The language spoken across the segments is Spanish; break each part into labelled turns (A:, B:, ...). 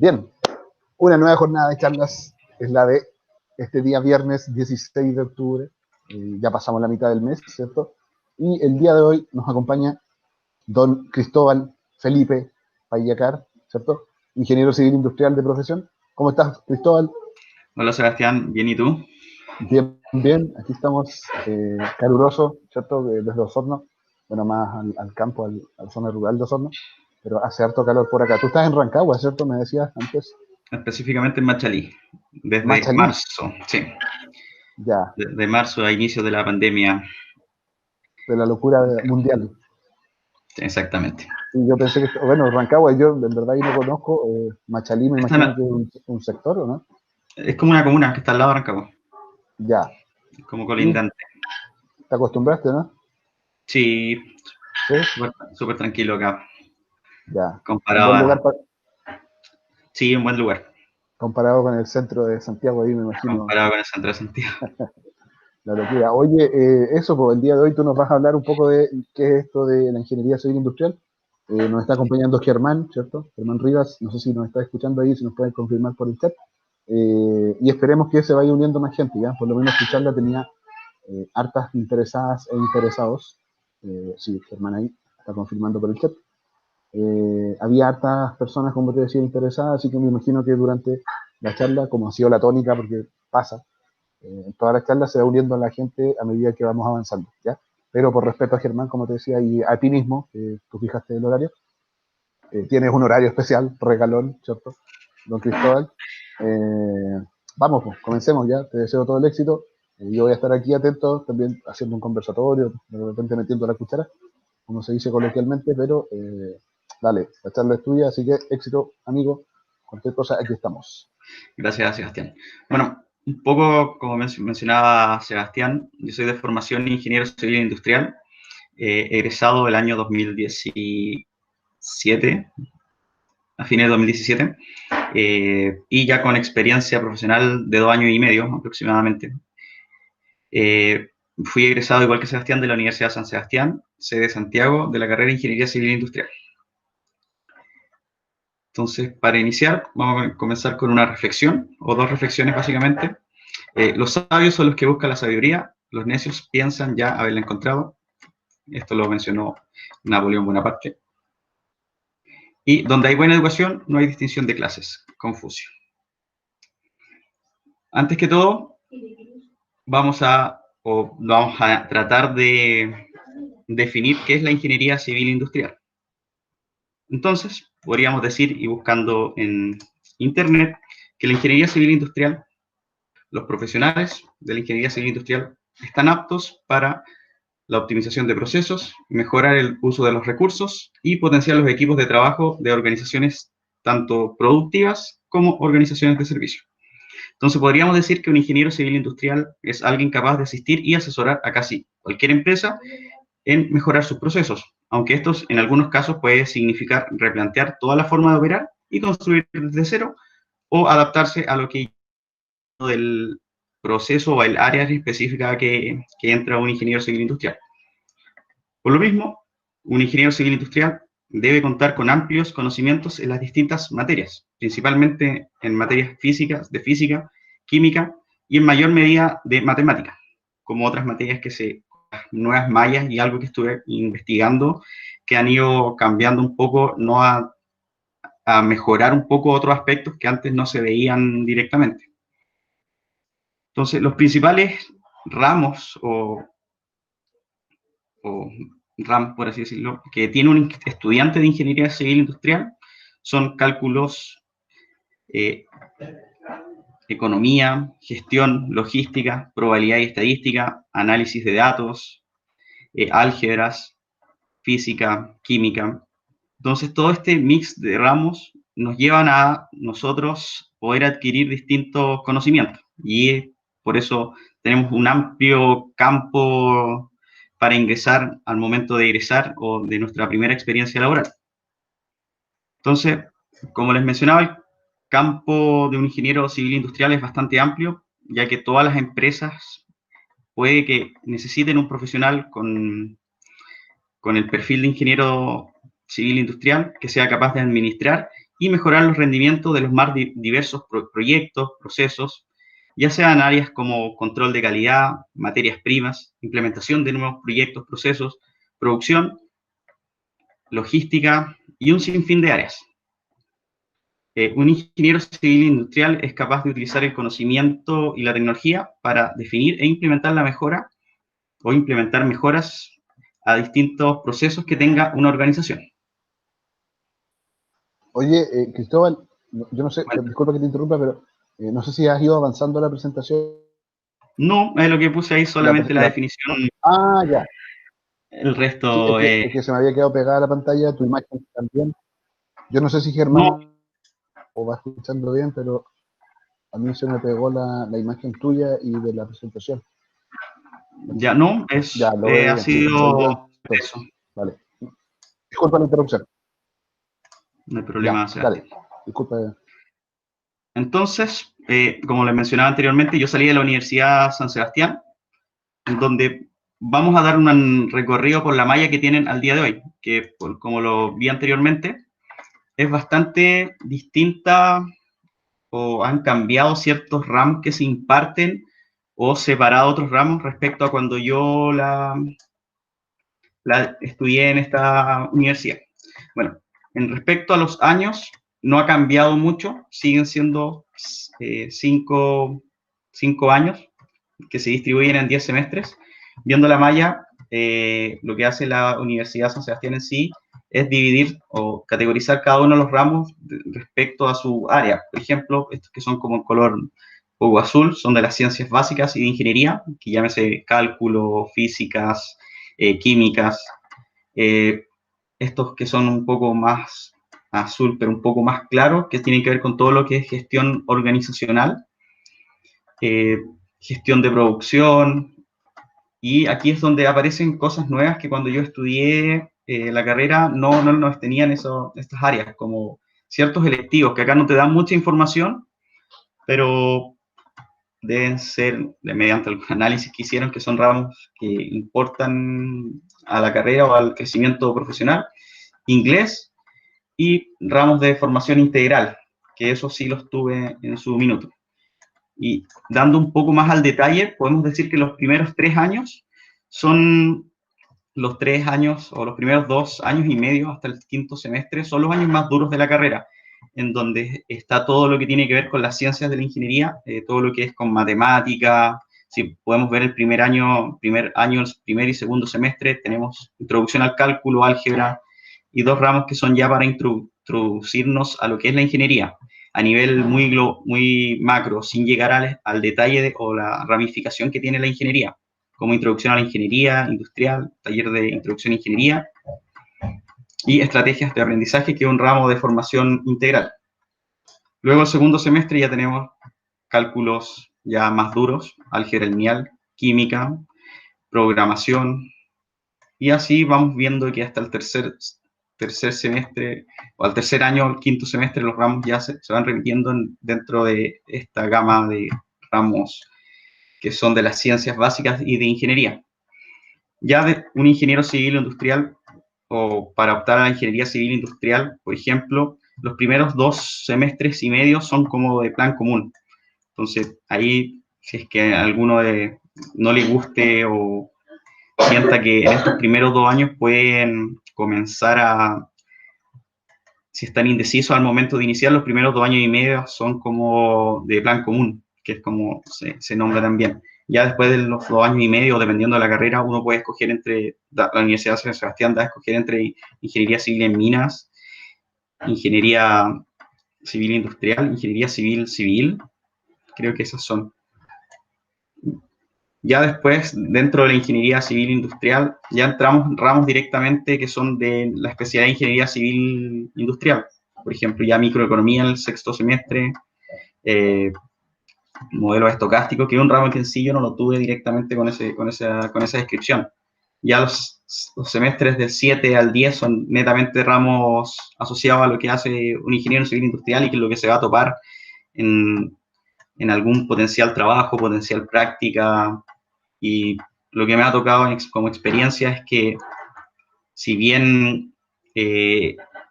A: Bien, una nueva jornada de charlas es la de este día viernes 16 de octubre. Ya pasamos la mitad del mes, ¿cierto? Y el día de hoy nos acompaña don Cristóbal Felipe Payacar, ¿cierto? Ingeniero civil industrial de profesión. ¿Cómo estás, Cristóbal?
B: Hola Sebastián, ¿bien y tú?
A: Bien, bien. Aquí estamos caluroso, ¿cierto? Desde Osorno, bueno, más al campo, a la zona rural de Osorno, pero hace harto calor por acá. Tú estás en Rancagua, ¿cierto? Me decías antes.
B: Específicamente en Machalí, desde
A: Machalí,
B: marzo, sí,
A: ya,
B: desde marzo a inicio de la pandemia.
A: de la locura mundial.
B: Sí, exactamente.
A: Sí, yo pensé que, bueno, Rancagua, yo en verdad ahí no conozco. Machalí me imagino
B: Esta
A: que es un sector, ¿o no?
B: es como una comuna que está al lado de Rancagua,
A: Ya.
B: como
A: ¿Y
B: colindante.
A: te acostumbraste, no?
B: Sí,
A: Sí,
B: súper tranquilo acá,
A: ya. Un
B: comparado
A: buen
B: a...
A: lugar
B: Sí, un buen lugar,
A: comparado con el centro de Santiago, ahí me imagino
B: comparado con el centro de Santiago.
A: la locura. Oye, eso, pues el día de hoy tú nos vas a hablar un poco de qué es esto de la ingeniería civil industrial. Nos está acompañando Germán, ¿cierto? Germán Rivas, no sé si nos está escuchando ahí, si nos pueden confirmar por el chat. Y esperemos que se vaya uniendo más gente, ¿ya? Por lo menos escucharla tenía hartas interesadas e interesados. Sí, Germán ahí está confirmando por el chat. Había hartas personas, como te decía, interesadas, así que me imagino que durante la charla, como ha sido la tónica, porque pasa, en todas las charlas se va uniendo a la gente a medida que vamos avanzando, ¿ya? Pero por respeto a Germán, como te decía, y a ti mismo, tú fijaste el horario, tienes un horario especial, regalón, ¿cierto? Don Cristóbal. Vamos, pues, comencemos ya, te deseo todo el éxito. Yo voy a estar aquí atento, también haciendo un conversatorio, de repente metiendo la cuchara, como se dice coloquialmente, pero dale, la charla es tuya, así que éxito, amigo. Cualquier cosa, aquí estamos.
B: Gracias, Sebastián. Bueno, un poco como mencionaba Sebastián, yo soy de formación ingeniero civil industrial, egresado el año 2017, a fines de 2017, y ya con experiencia profesional de 2 años y medio aproximadamente. Fui egresado, igual que Sebastián, de la Universidad de San Sebastián, sede de Santiago, de la carrera de Ingeniería Civil Industrial. Entonces, para iniciar, vamos a comenzar con una reflexión, o dos reflexiones básicamente. Los sabios son los que buscan la sabiduría, los necios piensan ya haberla encontrado. Esto lo mencionó Napoleón Bonaparte. Y donde hay buena educación, no hay distinción de clases. Confucio. Antes que todo, vamos a tratar de definir qué es la ingeniería civil industrial. Entonces, podríamos decir, y buscando en Internet, que la ingeniería civil industrial, los profesionales de la ingeniería civil industrial están aptos para la optimización de procesos, mejorar el uso de los recursos y potenciar los equipos de trabajo de organizaciones tanto productivas como organizaciones de servicio. Entonces, podríamos decir que un ingeniero civil industrial es alguien capaz de asistir y asesorar a casi cualquier empresa en mejorar sus procesos, aunque estos en algunos casos puede significar replantear toda la forma de operar y construir desde cero o adaptarse a lo que del proceso o el área específica que entra un ingeniero civil industrial. Por lo mismo, un ingeniero civil industrial debe contar con amplios conocimientos en las distintas materias, principalmente en materias físicas, de física, química y en mayor medida de matemática, como otras materias nuevas mallas y algo que estuve investigando, que han ido cambiando un poco, no a mejorar un poco otros aspectos que antes no se veían directamente. Entonces, los principales ramos o RAM, por así decirlo, que tiene un estudiante de ingeniería civil industrial son cálculos, eh, economía, gestión, logística, probabilidad y estadística, análisis de datos, álgebras, física, química. Entonces, todo este mix de ramos nos llevan a nosotros poder adquirir distintos conocimientos y por eso tenemos un amplio campo para ingresar al momento de egresar o de nuestra primera experiencia laboral. Entonces, como les mencionaba, el campo de un ingeniero civil industrial es bastante amplio, ya que todas las empresas puede que necesiten un profesional con el perfil de ingeniero civil industrial que sea capaz de administrar y mejorar los rendimientos de los más diversos proyectos, procesos, ya sean áreas como control de calidad, materias primas, implementación de nuevos proyectos, procesos, producción, logística y un sinfín de áreas. Un ingeniero civil industrial es capaz de utilizar el conocimiento y la tecnología para definir e implementar la mejora o implementar mejoras a distintos procesos que tenga una organización.
A: Oye, Cristóbal, yo no sé,
B: Bueno,
A: disculpa que te interrumpa, pero no sé si has ido avanzando la presentación.
B: no, es lo que puse ahí
A: La,
B: solamente la
A: la-
B: definición,
A: ya.
B: el
A: Sí,
B: resto
A: es que se me había quedado pegada a la pantalla, tu imagen también. Yo no sé si
B: no,
A: Germán o va escuchando bien, pero a mí se me pegó la imagen tuya y de la presentación.
B: ya no,
A: Ya, lo veo
B: ha
A: bien. Lo veo bien
B: sido
A: entonces.
B: eso,
A: Vale. Disculpa la interrupción.
B: no hay
A: Ya,
B: problema, Sebastián.
A: dale. Disculpa.
B: Entonces, como les mencionaba anteriormente, yo salí de la Universidad San Sebastián, en donde vamos a dar un recorrido por la malla que tienen al día de hoy, que como lo vi anteriormente, es bastante distinta o han cambiado ciertos ramos que se imparten o separado otros ramos respecto a cuando yo la estudié en esta universidad. Bueno, en respecto a los años, no ha cambiado mucho, siguen siendo 5 años que se distribuyen en 10 semestres. Viendo la malla, lo que hace la Universidad San Sebastián en sí es dividir o categorizar cada uno de los ramos respecto a su área. Por ejemplo, estos que son como en color poco azul son de las ciencias básicas y de ingeniería, que llámese cálculo, físicas, químicas. Eh, Estos que son un poco más azul, pero un poco más claro, que tienen que ver con todo lo que es gestión organizacional, eh, gestión de producción, y aquí es donde aparecen cosas nuevas que cuando yo estudié la carrera no nos tenían estas áreas, como ciertos electivos, que acá no te dan mucha información, pero deben ser, mediante algún análisis que hicieron, que son ramos que importan a la carrera o al crecimiento profesional, inglés y ramos de formación integral, que eso sí los tuve en su minuto. Y dando un poco más al detalle, podemos decir que los primeros 3 años son los 3 años o los primeros 2 años y medio hasta el quinto semestre son los años más duros de la carrera, en donde está todo lo que tiene que ver con las ciencias de la ingeniería, todo lo que es con matemática. Si podemos ver el primer año, el primer y segundo semestre, tenemos introducción al cálculo, álgebra y 2 ramos que son ya para introducirnos a lo que es la ingeniería a nivel muy macro, sin llegar al detalle o la ramificación que tiene la ingeniería, como introducción a la ingeniería industrial, taller de introducción a ingeniería y estrategias de aprendizaje, que es un ramo de formación integral. Luego el segundo semestre ya tenemos cálculos ya más duros, álgebra lineal, química, programación, y así vamos viendo que hasta el tercer semestre o al tercer año, el quinto semestre, los ramos ya se van repitiendo dentro de esta gama de ramos que son de las ciencias básicas y de ingeniería. Ya de un ingeniero civil industrial o para optar a la ingeniería civil industrial, por ejemplo, los primeros 2 semestres y medio son como de plan común. Entonces, ahí, si es que a alguno no le guste o sienta que en estos primeros 2 años pueden comenzar si están indecisos al momento de iniciar, los primeros 2 años y medio son como de plan común, que es como se nombra también. Ya después de los 2 años y medio, dependiendo de la carrera, uno puede escoger la Universidad de San Sebastián da a escoger entre ingeniería civil en minas, ingeniería civil industrial, ingeniería civil, creo que esas son. Ya después, dentro de la ingeniería civil industrial, ya entramos en ramos directamente que son de la especialidad de ingeniería civil industrial. Por ejemplo, ya microeconomía en el sexto semestre, eh, modelos estocásticos, que es un ramo que en sí yo no lo tuve directamente con esa descripción. Ya los semestres del 7 al 10 son netamente ramos asociados a lo que hace un ingeniero civil industrial y que es lo que se va a topar en, en algún potencial trabajo, potencial práctica. Y lo que me ha tocado como experiencia es que si bien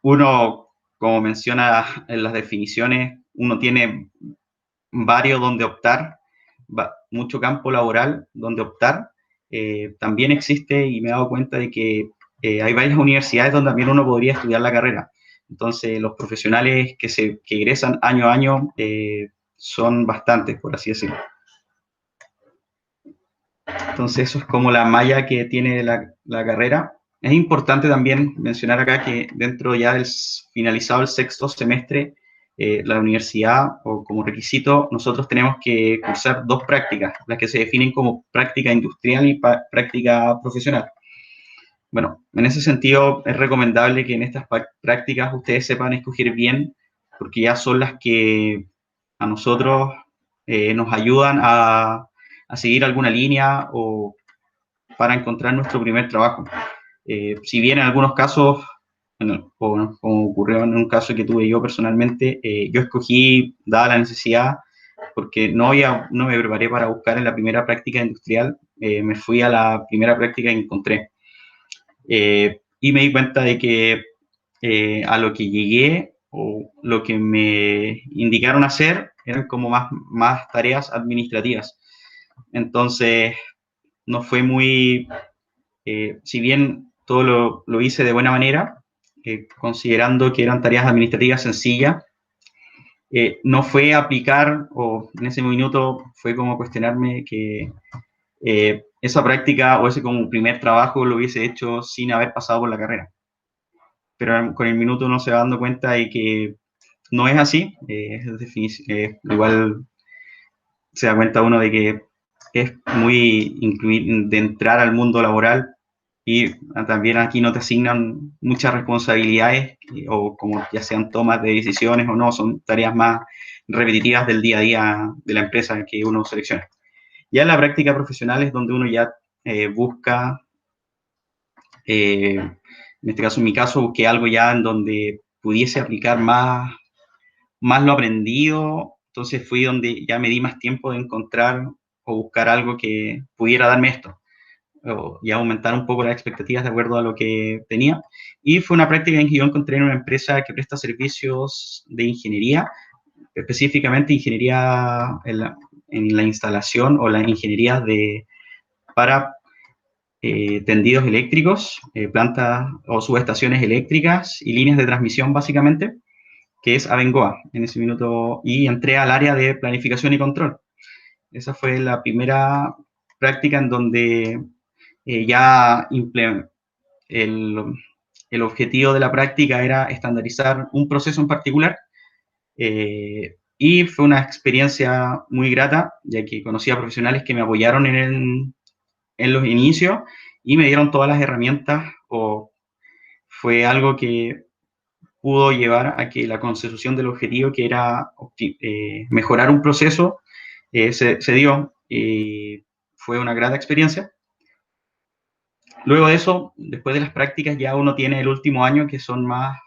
B: uno como menciona en las definiciones, uno tiene varios donde optar, mucho campo laboral donde optar. También existe, y me he dado cuenta de que hay varias universidades donde también uno podría estudiar la carrera. Entonces, los profesionales que egresan año a año son bastantes, por así decirlo. Entonces, eso es como la malla que tiene la carrera. Es importante también mencionar acá que dentro ya del finalizado el sexto semestre, la universidad, o como requisito, nosotros tenemos que cursar 2 prácticas, las que se definen como práctica industrial y práctica profesional. Bueno, en ese sentido es recomendable que en estas prácticas ustedes sepan escoger bien, porque ya son las que a nosotros nos ayudan a seguir alguna línea o para encontrar nuestro primer trabajo. Si bien en algunos casos, bueno, como ocurrió en un caso que tuve yo personalmente, yo escogí, dada la necesidad, porque no me preparé para buscar en la primera práctica industrial, me fui a la primera práctica que encontré. Y me di cuenta de que a lo que llegué o lo que me indicaron hacer eran como más tareas administrativas. Entonces, no fue muy, si bien todo lo hice de buena manera, considerando que eran tareas administrativas sencillas, no fue aplicar, o en ese minuto fue como cuestionarme que esa práctica o ese como primer trabajo lo hubiese hecho sin haber pasado por la carrera. Pero con el minuto uno se va dando cuenta de que no es así, igual se da cuenta uno de que es muy incluir, de entrar al mundo laboral, y también aquí no te asignan muchas responsabilidades, o como ya sean tomas de decisiones o no, son tareas más repetitivas del día a día de la empresa que uno selecciona. Ya en la práctica profesional es donde uno ya busca, en este caso, en mi caso, busqué algo ya en donde pudiese aplicar más lo aprendido, entonces fui donde ya me di más tiempo de encontrar o buscar algo que pudiera darme esto, y aumentar un poco las expectativas de acuerdo a lo que tenía. Y fue una práctica en que yo encontré en una empresa que presta servicios de ingeniería, específicamente ingeniería en la instalación o la ingeniería para tendidos eléctricos, plantas o subestaciones eléctricas y líneas de transmisión, básicamente, que es Abengoa en ese minuto, y entré al área de planificación y control. Esa fue la primera práctica en donde ya el objetivo de la práctica era estandarizar un proceso en particular, y fue una experiencia muy grata, ya que conocí a profesionales que me apoyaron en los inicios y me dieron todas las herramientas, o fue algo que pudo llevar a que la consecución del objetivo, que era mejorar un proceso, se dio, y fue una grata experiencia. Luego de eso, después de las prácticas, ya uno tiene el último año, que son más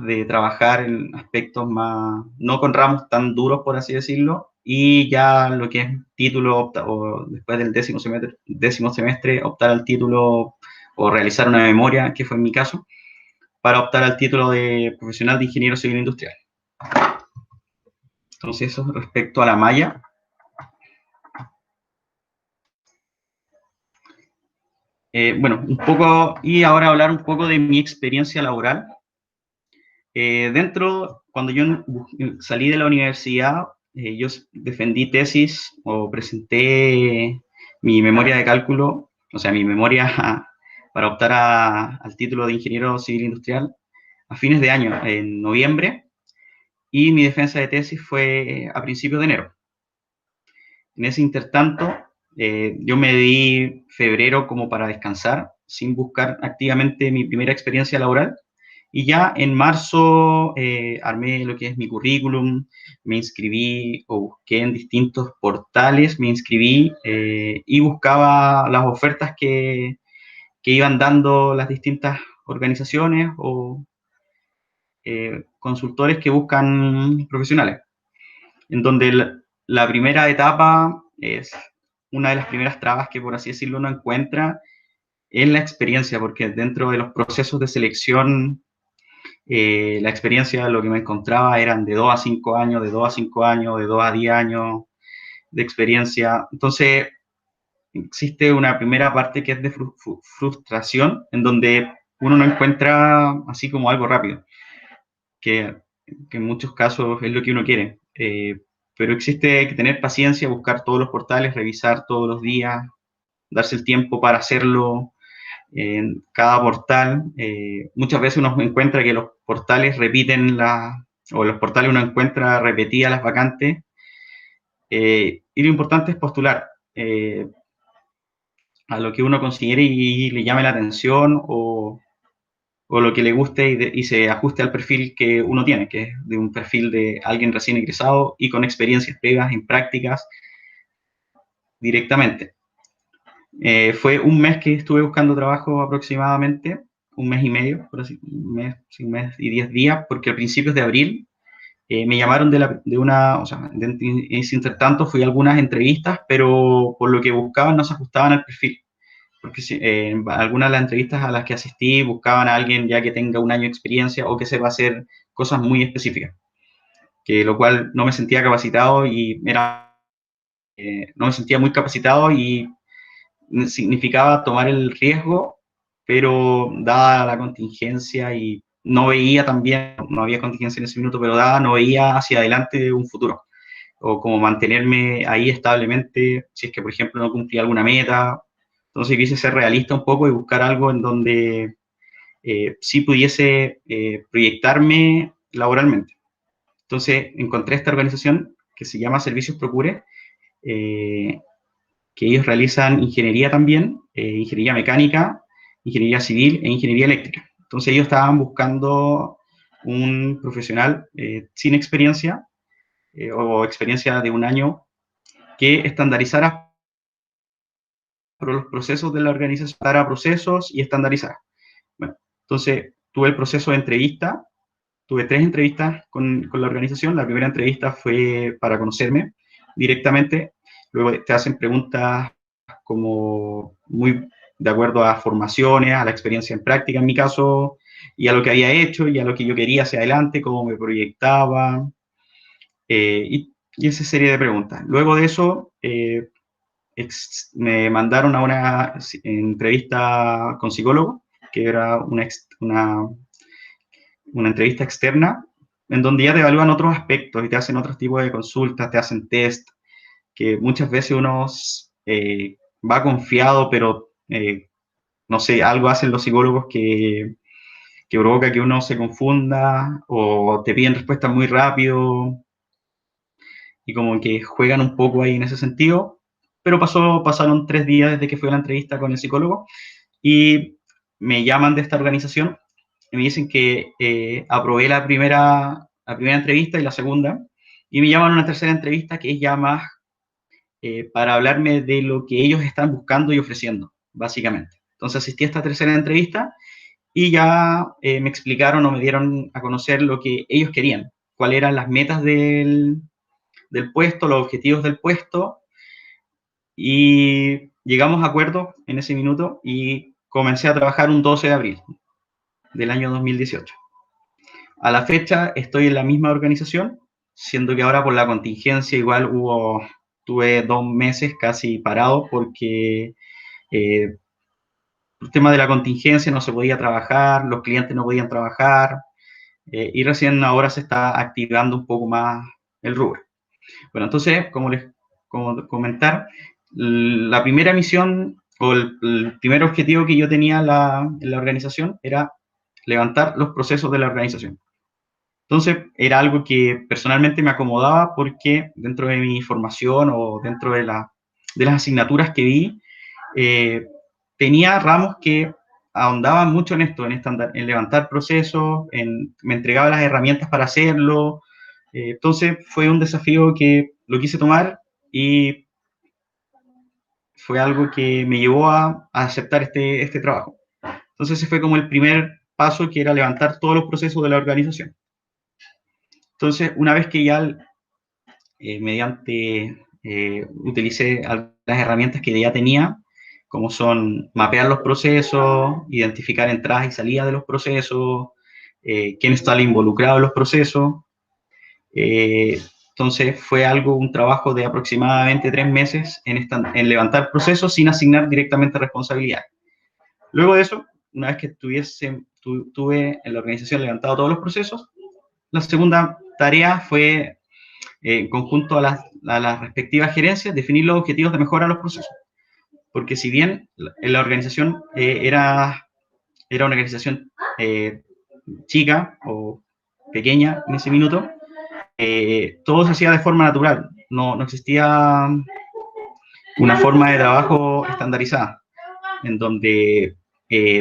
B: de trabajar en aspectos más, no con ramos tan duros, por así decirlo, y ya lo que es título, o después del décimo semestre, optar al título o realizar una memoria, que fue en mi caso, para optar al título de profesional de ingeniero civil industrial. Entonces, eso respecto a la malla. Bueno, un poco, y ahora hablar un poco de mi experiencia laboral. Cuando yo salí de la universidad, yo defendí tesis o presenté mi memoria de cálculo, o sea, mi memoria para optar al título de ingeniero civil industrial a fines de año, en noviembre, y mi defensa de tesis fue a principios de enero. En ese intertanto, yo me di febrero como para descansar, sin buscar activamente mi primera experiencia laboral. Y ya en marzo armé lo que es mi currículum, me inscribí o busqué en distintos portales, me inscribí y buscaba las ofertas que iban dando las distintas organizaciones o consultores que buscan profesionales. En donde la primera etapa es una de las primeras trabas que, por así decirlo, uno encuentra, es la experiencia, porque dentro de los procesos de selección La experiencia, lo que me encontraba eran de 2 a 5 años, de 2 a 5 años, de 2 a 10 años de experiencia. Entonces, existe una primera parte que es de frustración, en donde uno no encuentra así como algo rápido, que, que en muchos casos es lo que uno quiere. Pero existe que tener paciencia, buscar todos los portales, revisar todos los días, darse el tiempo para hacerlo en cada portal. Muchas veces uno encuentra que los portales repiten o los portales uno encuentra repetidas las vacantes, y lo importante es postular a lo que uno considere y le llame la atención o lo que le guste y se ajuste al perfil que uno tiene, que es de un perfil de alguien recién egresado y con experiencias previas en prácticas directamente. Fue un mes que estuve buscando trabajo aproximadamente, un mes y medio, por así, un mes y 10 días, porque a principios de abril me llamaron o sea, en ese intertanto fui a algunas entrevistas, pero por lo que buscaban no se ajustaban al perfil, porque algunas de las entrevistas a las que asistí buscaban a alguien ya que tenga un año de experiencia o que sepa hacer cosas muy específicas, que lo cual no me sentía capacitado no me sentía muy capacitado y significaba tomar el riesgo, pero dada la contingencia y no veía también, no había contingencia en ese minuto, pero dada no veía hacia adelante un futuro, o como mantenerme ahí establemente, si es que, por ejemplo, no cumplía alguna meta. Entonces quise ser realista un poco y buscar algo en donde sí pudiese proyectarme laboralmente. Entonces encontré esta organización que se llama Servicios Procure, eh, que ellos realizan ingeniería también, ingeniería mecánica, ingeniería civil e ingeniería eléctrica. Entonces ellos estaban buscando un profesional sin experiencia o experiencia de un año que estandarizara los procesos de la organización, para procesos y estandarizar. Bueno, entonces tuve el proceso de entrevista, tuve 3 entrevistas con la organización. La primera entrevista fue para conocerme directamente, luego te hacen preguntas como muy de acuerdo a formaciones, a la experiencia en práctica en mi caso, y a lo que había hecho, y a lo que yo quería hacia adelante, cómo me proyectaba, y esa serie de preguntas. Luego de eso, me mandaron a una entrevista con psicólogo, que era una entrevista externa, en donde ya te evalúan otros aspectos y te hacen otros tipos de consultas, te hacen test, que muchas veces uno va confiado, pero no sé, algo hacen los psicólogos que provoca que uno se confunda o te piden respuestas muy rápido y como que juegan un poco ahí en ese sentido. Pero pasaron 3 días desde que fui a la entrevista con el psicólogo y me llaman de esta organización y me dicen que aprobé la primera entrevista y la segunda, y me llaman a una tercera entrevista que es ya más para hablarme de lo que ellos están buscando y ofreciendo, básicamente. Entonces asistí a esta tercera entrevista y ya me explicaron o me dieron a conocer lo que ellos querían, cuáles eran las metas del puesto, los objetivos del puesto, y llegamos a acuerdos en ese minuto y comencé a trabajar un 12 de abril del año 2018. A la fecha estoy en la misma organización, siendo que ahora por la contingencia igual tuve 2 meses casi parado porque el tema de la contingencia no se podía trabajar, los clientes no podían trabajar, y recién ahora se está activando un poco más el rubro. Bueno, entonces, como comentar, la primera misión o el primer objetivo que yo tenía en la organización era levantar los procesos de la organización. Entonces, era algo que personalmente me acomodaba porque dentro de mi formación o dentro de las asignaturas que vi, eh, tenía ramos que ahondaban mucho en esto, en levantar procesos, me entregaba las herramientas para hacerlo. Entonces, fue un desafío que lo quise tomar y fue algo que me llevó a aceptar este trabajo. Entonces, ese fue como el primer paso, que era levantar todos los procesos de la organización. Entonces, una vez que ya utilicé las herramientas que ya tenía, como son mapear los procesos, identificar entradas y salidas de los procesos, quién está involucrado en los procesos. Entonces fue un trabajo de aproximadamente 3 meses en levantar procesos sin asignar directamente responsabilidad. Luego de eso, una vez que tuve en la organización levantado todos los procesos, la segunda tarea fue, en conjunto a las respectivas gerencias, definir los objetivos de mejora de los procesos. Porque si bien en la organización era una organización chica o pequeña en ese minuto, todo se hacía de forma natural. No existía una forma de trabajo estandarizada, en donde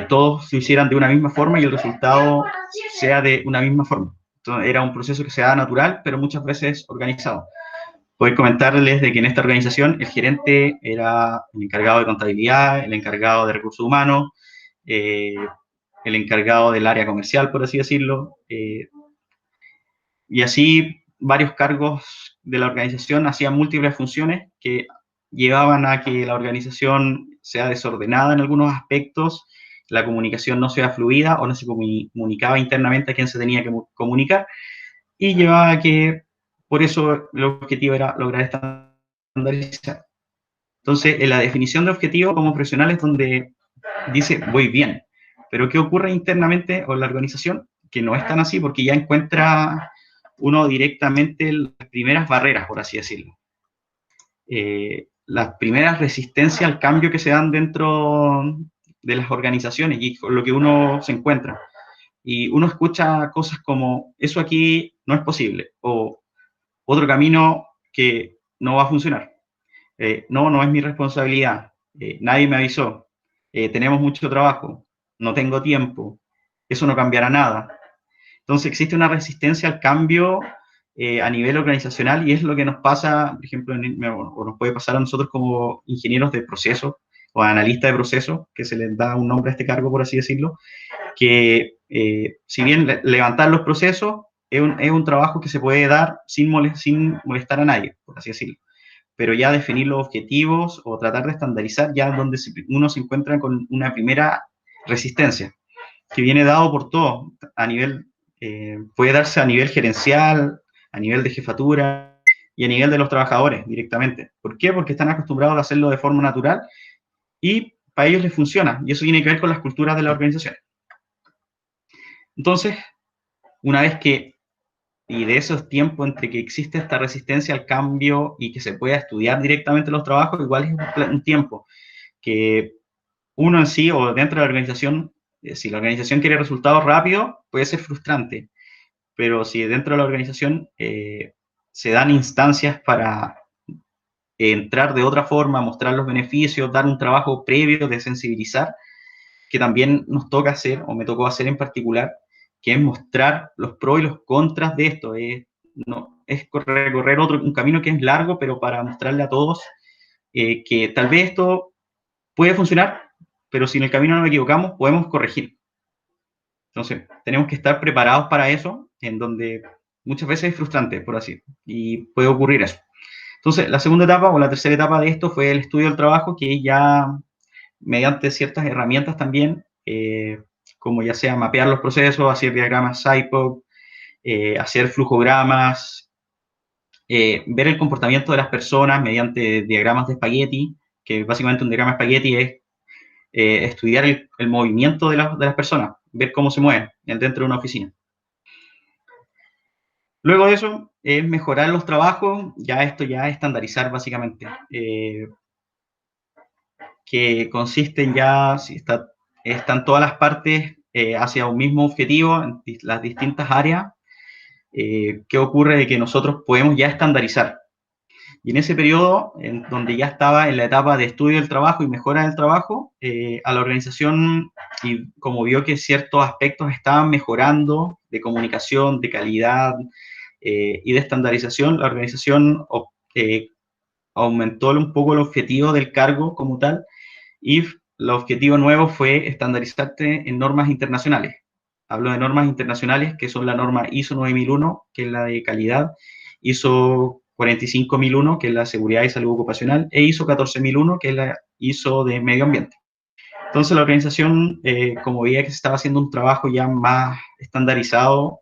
B: todos se hicieran de una misma forma y el resultado sea de una misma forma. Entonces, era un proceso que se da natural, pero muchas veces organizado. Puedo comentarles de que en esta organización el gerente era el encargado de contabilidad, el encargado de recursos humanos, el encargado del área comercial, por así decirlo, y así varios cargos de la organización hacían múltiples funciones que llevaban a que la organización sea desordenada en algunos aspectos, la comunicación no sea fluida o no se comunicaba internamente a quién se tenía que comunicar, y llevaba a que, por eso, el objetivo era lograr estandarizar. Entonces, en la definición de objetivo como profesional es donde dice, voy bien, pero ¿qué ocurre internamente con la organización? Que no es tan así, porque ya encuentra uno directamente las primeras barreras, por así decirlo. Las primeras resistencias al cambio que se dan dentro de las organizaciones y con lo que uno se encuentra. Y uno escucha cosas como, eso aquí no es posible, o otro camino que no va a funcionar. No es mi responsabilidad, nadie me avisó, tenemos mucho trabajo, no tengo tiempo, eso no cambiará nada. Entonces existe una resistencia al cambio a nivel organizacional y es lo que nos pasa, por ejemplo, o nos puede pasar a nosotros como ingenieros de proceso o analistas de proceso, que se les da un nombre a este cargo, por así decirlo, que si bien levantar los procesos es un trabajo que se puede dar sin molestar a nadie, por así decirlo, pero ya definir los objetivos o tratar de estandarizar ya es donde uno se encuentra con una primera resistencia, que viene dado por todo, puede darse a nivel gerencial, a nivel de jefatura y a nivel de los trabajadores directamente. ¿Por qué? Porque están acostumbrados a hacerlo de forma natural y para ellos les funciona, y eso tiene que ver con las culturas de la organización. Entonces, una vez y de esos tiempos entre que existe esta resistencia al cambio y que se pueda estudiar directamente los trabajos, igual es un tiempo que uno en sí o dentro de la organización, si la organización quiere resultados rápidos, puede ser frustrante, pero si dentro de la organización se dan instancias para entrar de otra forma, mostrar los beneficios, dar un trabajo previo de sensibilizar, que también nos toca hacer, o me tocó hacer en particular, que es mostrar los pros y los contras de esto. No, es recorrer un camino que es largo, pero para mostrarle a todos que tal vez esto puede funcionar, pero si en el camino nos equivocamos, podemos corregir. Entonces, tenemos que estar preparados para eso, en donde muchas veces es frustrante, por así, y puede ocurrir eso. Entonces, la segunda etapa o la tercera etapa de esto fue el estudio del trabajo, que ya mediante ciertas herramientas también, como ya sea mapear los procesos, hacer diagramas SIPOC, hacer flujogramas, ver el comportamiento de las personas mediante diagramas de espagueti, que básicamente un diagrama de espagueti es estudiar el movimiento de las personas, ver cómo se mueven dentro de una oficina. Luego de eso, es mejorar los trabajos, esto ya es estandarizar básicamente, que consiste en si están todas las partes hacia un mismo objetivo en las distintas áreas. ¿Qué ocurre? De que nosotros podemos ya estandarizar. Y en ese periodo, en donde ya estaba en la etapa de estudio del trabajo y mejora del trabajo, a la organización, y como vio que ciertos aspectos estaban mejorando de comunicación, de calidad y de estandarización, la organización aumentó un poco el objetivo del cargo como tal, y el objetivo nuevo fue estandarizarte en normas internacionales. Hablo de normas internacionales que son la norma ISO 9001, que es la de calidad, ISO 45001, que es la seguridad y salud ocupacional, e ISO 14001, que es la ISO de medio ambiente. Entonces la organización, como veía que se estaba haciendo un trabajo ya más estandarizado,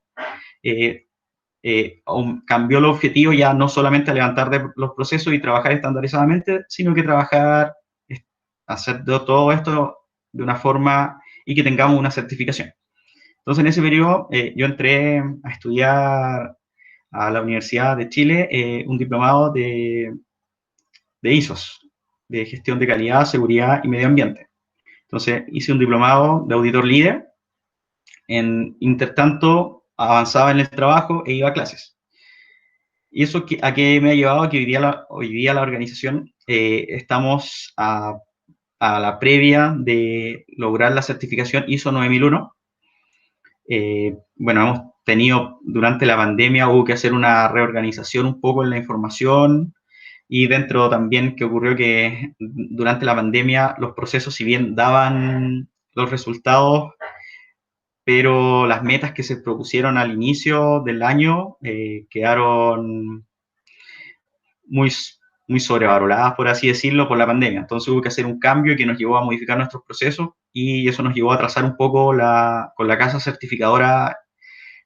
B: cambió el objetivo ya no solamente a levantar los procesos y trabajar estandarizadamente, sino que trabajar, hacer todo esto de una forma y que tengamos una certificación. Entonces, en ese periodo, yo entré a estudiar a la Universidad de Chile un diplomado de ISOs, de gestión de calidad, seguridad y medio ambiente. Entonces, hice un diplomado de auditor líder. Intertanto, avanzaba en el trabajo e iba a clases. ¿Y eso a qué me ha llevado? A que hoy día la organización estamos a la previa de lograr la certificación ISO 9001. Bueno, hemos tenido, durante la pandemia hubo que hacer una reorganización un poco en la información, y dentro también que ocurrió que durante la pandemia los procesos, si bien daban los resultados, pero las metas que se propusieron al inicio del año quedaron muy, muy sobrevaloradas, por así decirlo, por la pandemia. Entonces hubo que hacer un cambio que nos llevó a modificar nuestros procesos, y eso nos llevó a trazar un poco con la casa certificadora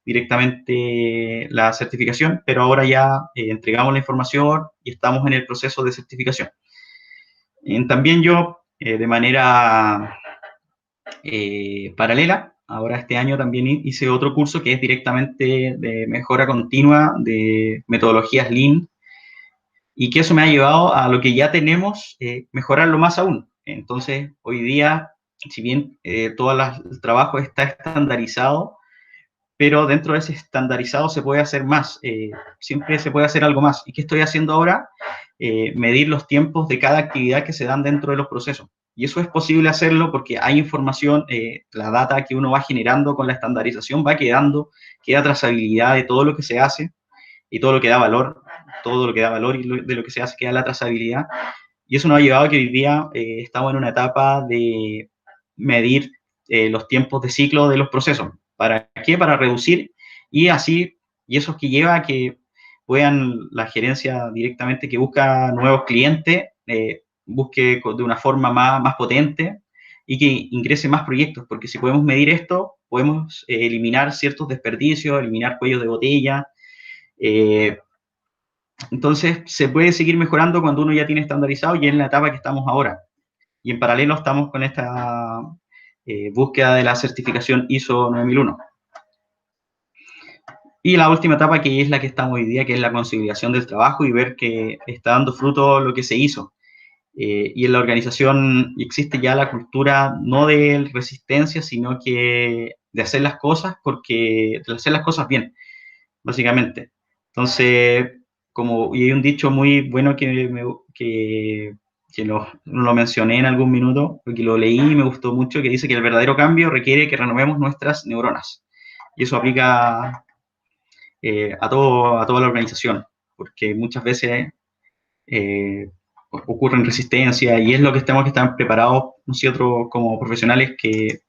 B: directamente la certificación, pero ahora ya entregamos la información y estamos en el proceso de certificación. También yo, de manera paralela, ahora este año también hice otro curso que es directamente de mejora continua de metodologías Lean, y que eso me ha llevado a lo que ya tenemos, mejorarlo más aún. Entonces, hoy día, si bien todo el trabajo está estandarizado, pero dentro de ese estandarizado se puede hacer más, siempre se puede hacer algo más. ¿Y qué estoy haciendo ahora? Medir los tiempos de cada actividad que se dan dentro de los procesos. Y eso es posible hacerlo porque hay información, la data que uno va generando con la estandarización va quedando, queda trazabilidad de todo lo que se hace y todo lo que da valor, todo lo que da valor y de lo que se hace queda la trazabilidad. Y eso nos ha llevado a que hoy día estamos en una etapa de medir los tiempos de ciclo de los procesos. ¿Para qué? Para reducir, y así, y eso es que lleva a que puedan la gerencia directamente que busca nuevos clientes, busque de una forma más potente y que ingrese más proyectos, porque si podemos medir esto, podemos eliminar ciertos desperdicios, eliminar cuellos de botella. Entonces, se puede seguir mejorando cuando uno ya tiene estandarizado, y es en la etapa que estamos ahora. Y en paralelo estamos con esta búsqueda de la certificación ISO 9001. Y la última etapa, que es la que estamos hoy día, que es la consolidación del trabajo y ver que está dando fruto lo que se hizo. Y en la organización existe ya la cultura no de resistencia, sino que de hacer las cosas de hacer las cosas bien, básicamente. Entonces, y hay un dicho muy bueno que lo mencioné en algún minuto, porque lo leí y me gustó mucho, que dice que el verdadero cambio requiere que renovemos nuestras neuronas. Y eso aplica a toda la organización, porque muchas veces ocurren resistencias, y es lo que tenemos que estar preparados nosotros como profesionales que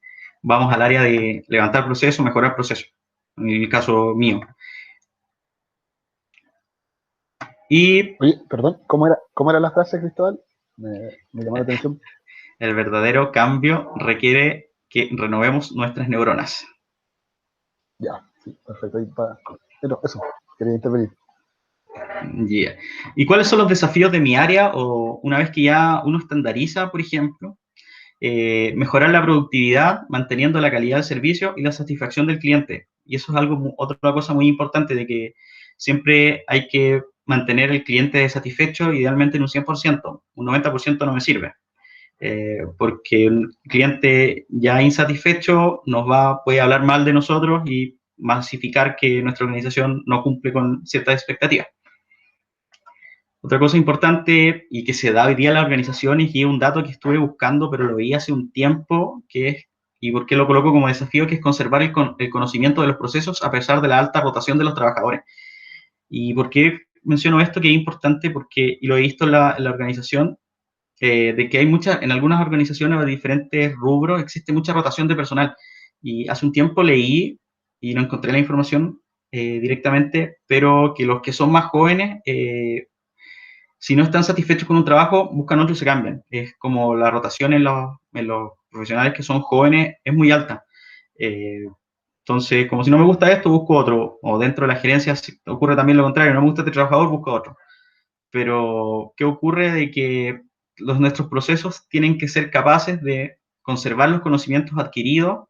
B: vamos al área de levantar procesos, mejorar procesos, en el caso mío. Y
A: Oye, perdón, cómo era la frase, Cristóbal? Me llamó la atención.
B: el verdadero cambio requiere que renovemos nuestras neuronas.
A: Ya, sí, perfecto. Pero eso, quería intervenir.
B: Yeah. ¿Y cuáles son los desafíos de mi área? O una vez que ya uno estandariza, por ejemplo, mejorar la productividad, manteniendo la calidad del servicio y la satisfacción del cliente. Y eso es otra cosa muy importante, de que siempre hay que mantener el cliente satisfecho, idealmente en un 100%. Un 90% no me sirve. Porque el cliente ya insatisfecho puede hablar mal de nosotros y masificar que nuestra organización no cumple con ciertas expectativas. Otra cosa importante y que se da hoy día en las organizaciones, y es un dato que estuve buscando, pero lo vi hace un tiempo, y por qué lo coloco como desafío, que es conservar el conocimiento de los procesos a pesar de la alta rotación de los trabajadores. ¿Y por qué menciono esto? Que es importante porque, y lo he visto en la organización, de que en algunas organizaciones de diferentes rubros existe mucha rotación de personal. Y hace un tiempo leí, y no encontré la información directamente, pero que los que son más jóvenes si no están satisfechos con un trabajo, buscan otro y se cambian. Es como la rotación en los profesionales que son jóvenes es muy alta. Entonces, como si no me gusta esto, busco otro. O dentro de la gerencia ocurre también lo contrario, no me gusta este trabajador, busco otro. Pero, ¿qué ocurre? De que nuestros procesos tienen que ser capaces de conservar los conocimientos adquiridos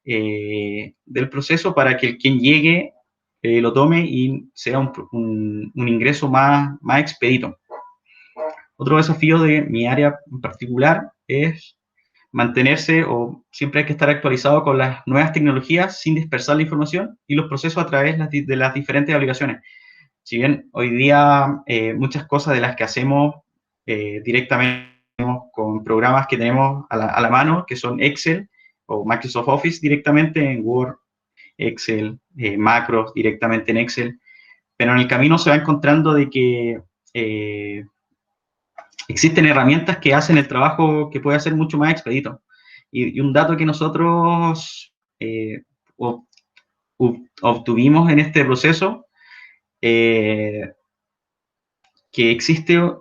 B: del proceso para que quien llegue lo tome y sea un ingreso más expedito. Otro desafío de mi área en particular es mantenerse o siempre hay que estar actualizado con las nuevas tecnologías sin dispersar la información y los procesos a través de las diferentes aplicaciones. Si bien hoy día muchas cosas de las que hacemos directamente con programas que tenemos a la mano, que son Excel o Microsoft Office directamente en Word, Excel, macros directamente en Excel, pero en el camino se va encontrando de que existen herramientas que hacen el trabajo que puede hacer mucho más expedito. Y un dato que nosotros obtuvimos en este proceso, que existen,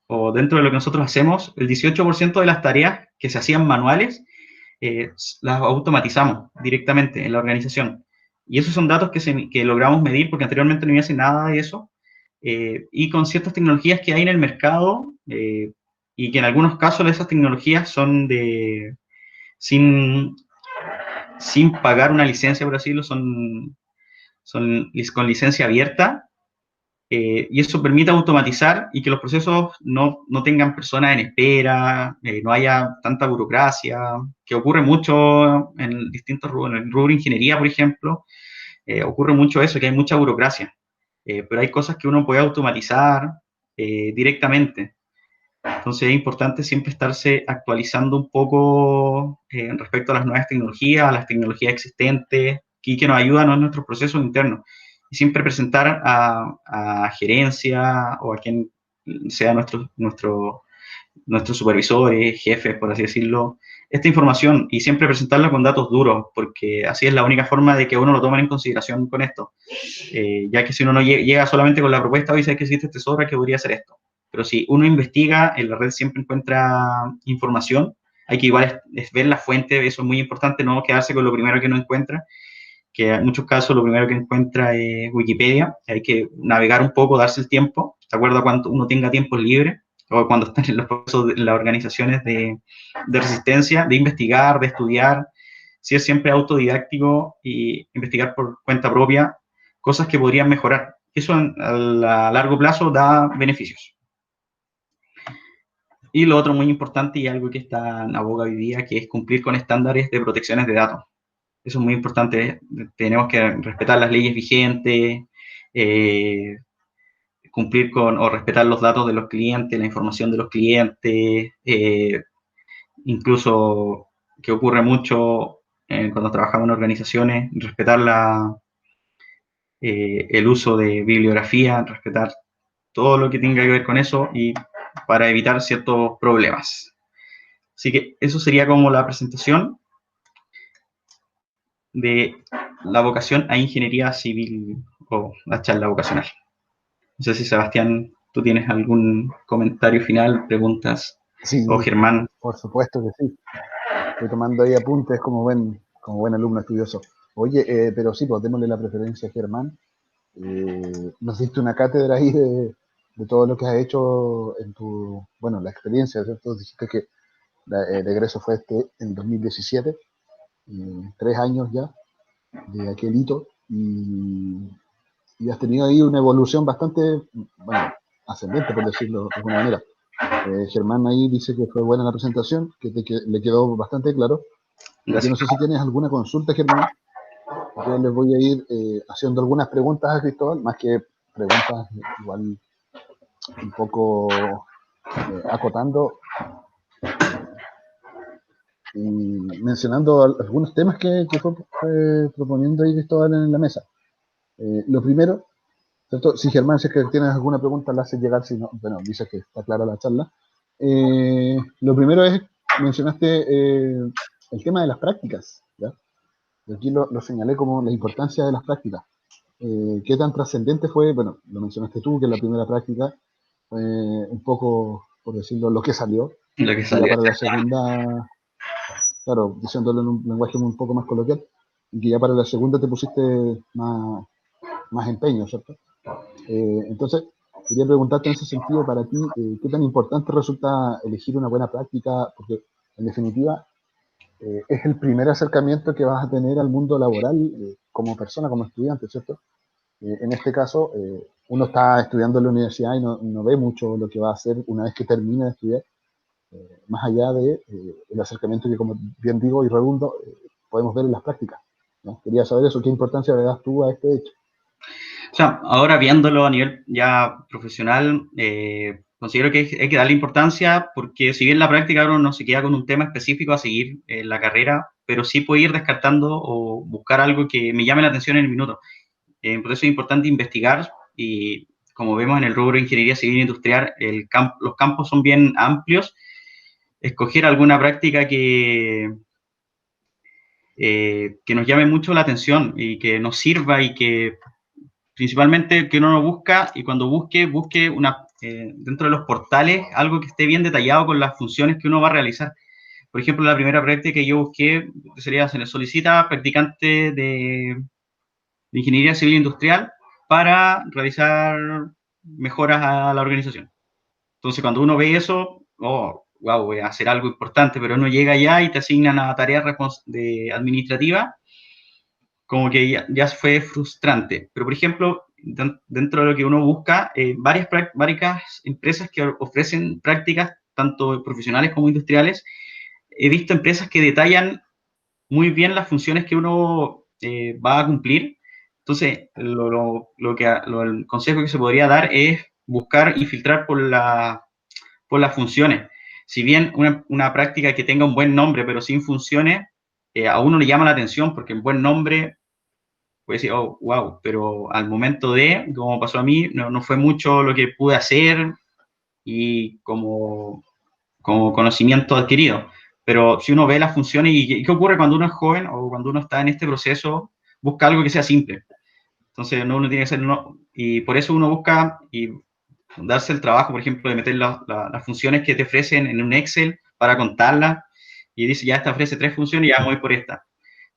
B: o dentro de lo que nosotros hacemos, el 18% de las tareas que se hacían manuales, las automatizamos directamente en la organización. Y esos son datos que logramos medir porque anteriormente no había hecho nada de eso. Y con ciertas tecnologías que hay en el mercado, y que en algunos casos esas tecnologías son sin, sin pagar una licencia, por así decirlo, son con licencia abierta, y eso permite automatizar y que los procesos no tengan personas en espera, no haya tanta burocracia, que ocurre mucho en distintos rubros. En el rubro de ingeniería, por ejemplo, ocurre mucho eso, que hay mucha burocracia, pero hay cosas que uno puede automatizar directamente. Entonces es importante siempre estarse actualizando un poco respecto a las nuevas tecnologías, a las tecnologías existentes y que nos ayudan en nuestros procesos internos. Y siempre presentar a gerencia o a quien sea nuestros supervisores, jefes, por así decirlo, esta información y siempre presentarla con datos duros, porque así es la única forma de que uno lo tome en consideración con esto. Ya que si uno no llega solamente con la propuesta, hoy sabes que existe este software que podría hacer esto. Pero si uno investiga, en la red siempre encuentra información. Hay que igual es ver la fuente, eso es muy importante, no quedarse con lo primero que uno encuentra, que en muchos casos lo primero que encuentra es Wikipedia. Hay que navegar un poco, darse el tiempo, de acuerdo a cuánto uno tenga tiempo libre, o cuando están en los procesos de las organizaciones de resistencia, de investigar, de estudiar, si es siempre autodidáctico y investigar por cuenta propia cosas que podrían mejorar. Eso a largo plazo da beneficios. Y lo otro muy importante y algo que está en la boga hoy día, que es cumplir con estándares de protecciones de datos. Eso es muy importante. Tenemos que respetar las leyes vigentes, cumplir con o respetar los datos de los clientes, la información de los clientes, incluso que ocurre mucho cuando trabajamos en organizaciones, respetar el uso de bibliografía, respetar todo lo que tenga que ver con eso y para evitar ciertos problemas. Así que eso sería como la presentación de la vocación a ingeniería civil o la charla vocacional. No sé si Sebastián, tú tienes algún comentario final, preguntas,
A: Sí,
B: o Germán.
A: por supuesto que sí. Estoy tomando ahí apuntes como buen alumno estudioso. Oye, pero sí, pues démosle la preferencia a Germán. Nos diste una cátedra ahí de todo lo que has hecho en bueno, la experiencia, ¿cierto? Dijiste que el egreso fue en 2017, 3 años ya de aquel hito, y has tenido ahí una evolución bastante, bueno, ascendente, por decirlo de alguna manera. Germán ahí dice que fue buena la presentación, que le quedó bastante claro. Yo no
B: Gracias.
A: sé si tienes alguna consulta, Germán. Yo les voy a ir haciendo algunas preguntas a Cristóbal, más que preguntas igual un poco acotando y mencionando algunos temas que fue proponiendo ahí Cristóbal en la mesa. Lo primero, ¿cierto? Si Germán, si es que tienes alguna pregunta, la haces llegar, si no, bueno, dice que está clara la charla. Lo primero es, mencionaste el tema de las prácticas, ¿ya? Y aquí lo señalé como la importancia de las prácticas. ¿qué tan trascendente fue? Bueno, lo mencionaste tú, que en la primera práctica fue un poco, por decirlo, lo que salió,
B: Lo que
A: y ya
B: salió.
A: para la segunda, claro, diciéndolo en un lenguaje un poco más coloquial, y que ya para la segunda te pusiste más empeño, ¿cierto? Entonces, quería preguntarte en ese sentido, para ti, ¿qué tan importante resulta elegir una buena práctica? Porque, en definitiva, es el primer acercamiento que vas a tener al mundo laboral como persona, como estudiante, ¿cierto? En este caso, uno está estudiando en la universidad y no ve mucho lo que va a hacer una vez que termine de estudiar, más allá de el acercamiento que, como bien digo y redundo, podemos ver en las prácticas, ¿no? Quería saber eso, ¿qué importancia le das tú a este hecho?
B: O sea, ahora viéndolo a nivel ya profesional, considero que hay que darle importancia porque si bien la práctica uno no se queda con un tema específico a seguir en la carrera, pero sí puede ir descartando o buscar algo que me llame la atención en el minuto. Por eso es importante investigar y como vemos en el rubro de ingeniería civil e industrial, los campos son bien amplios. Escoger alguna práctica que nos llame mucho la atención y que nos sirva y que principalmente que uno no busca y cuando busque dentro de los portales algo que esté bien detallado con las funciones que uno va a realizar. Por ejemplo, la primera práctica que yo busqué sería, se le solicita practicante de ingeniería civil industrial para realizar mejoras a la organización. Entonces, cuando uno ve eso, oh, wow, voy a hacer algo importante, pero uno llega allá y te asignan a tareas administrativas como que ya fue frustrante. Pero, por ejemplo, dentro de lo que uno busca, varias empresas que ofrecen prácticas, tanto profesionales como industriales, he visto empresas que detallan muy bien las funciones que uno va a cumplir. Entonces, el consejo que se podría dar es buscar y filtrar por las funciones. Si bien una práctica que tenga un buen nombre, pero sin funciones, a uno le llama la atención porque un buen nombre puede decir, oh, wow, pero al momento de, como pasó a mí, no fue mucho lo que pude hacer y como conocimiento adquirido. Pero si uno ve las funciones y qué ocurre cuando uno es joven o cuando uno está en este proceso, busca algo que sea simple. Entonces, no uno tiene que ser, no, y por eso uno busca y darse el trabajo, por ejemplo, de meter las funciones que te ofrecen en un Excel para contarlas y dice, ya esta ofrece 3 funciones y ya voy por esta.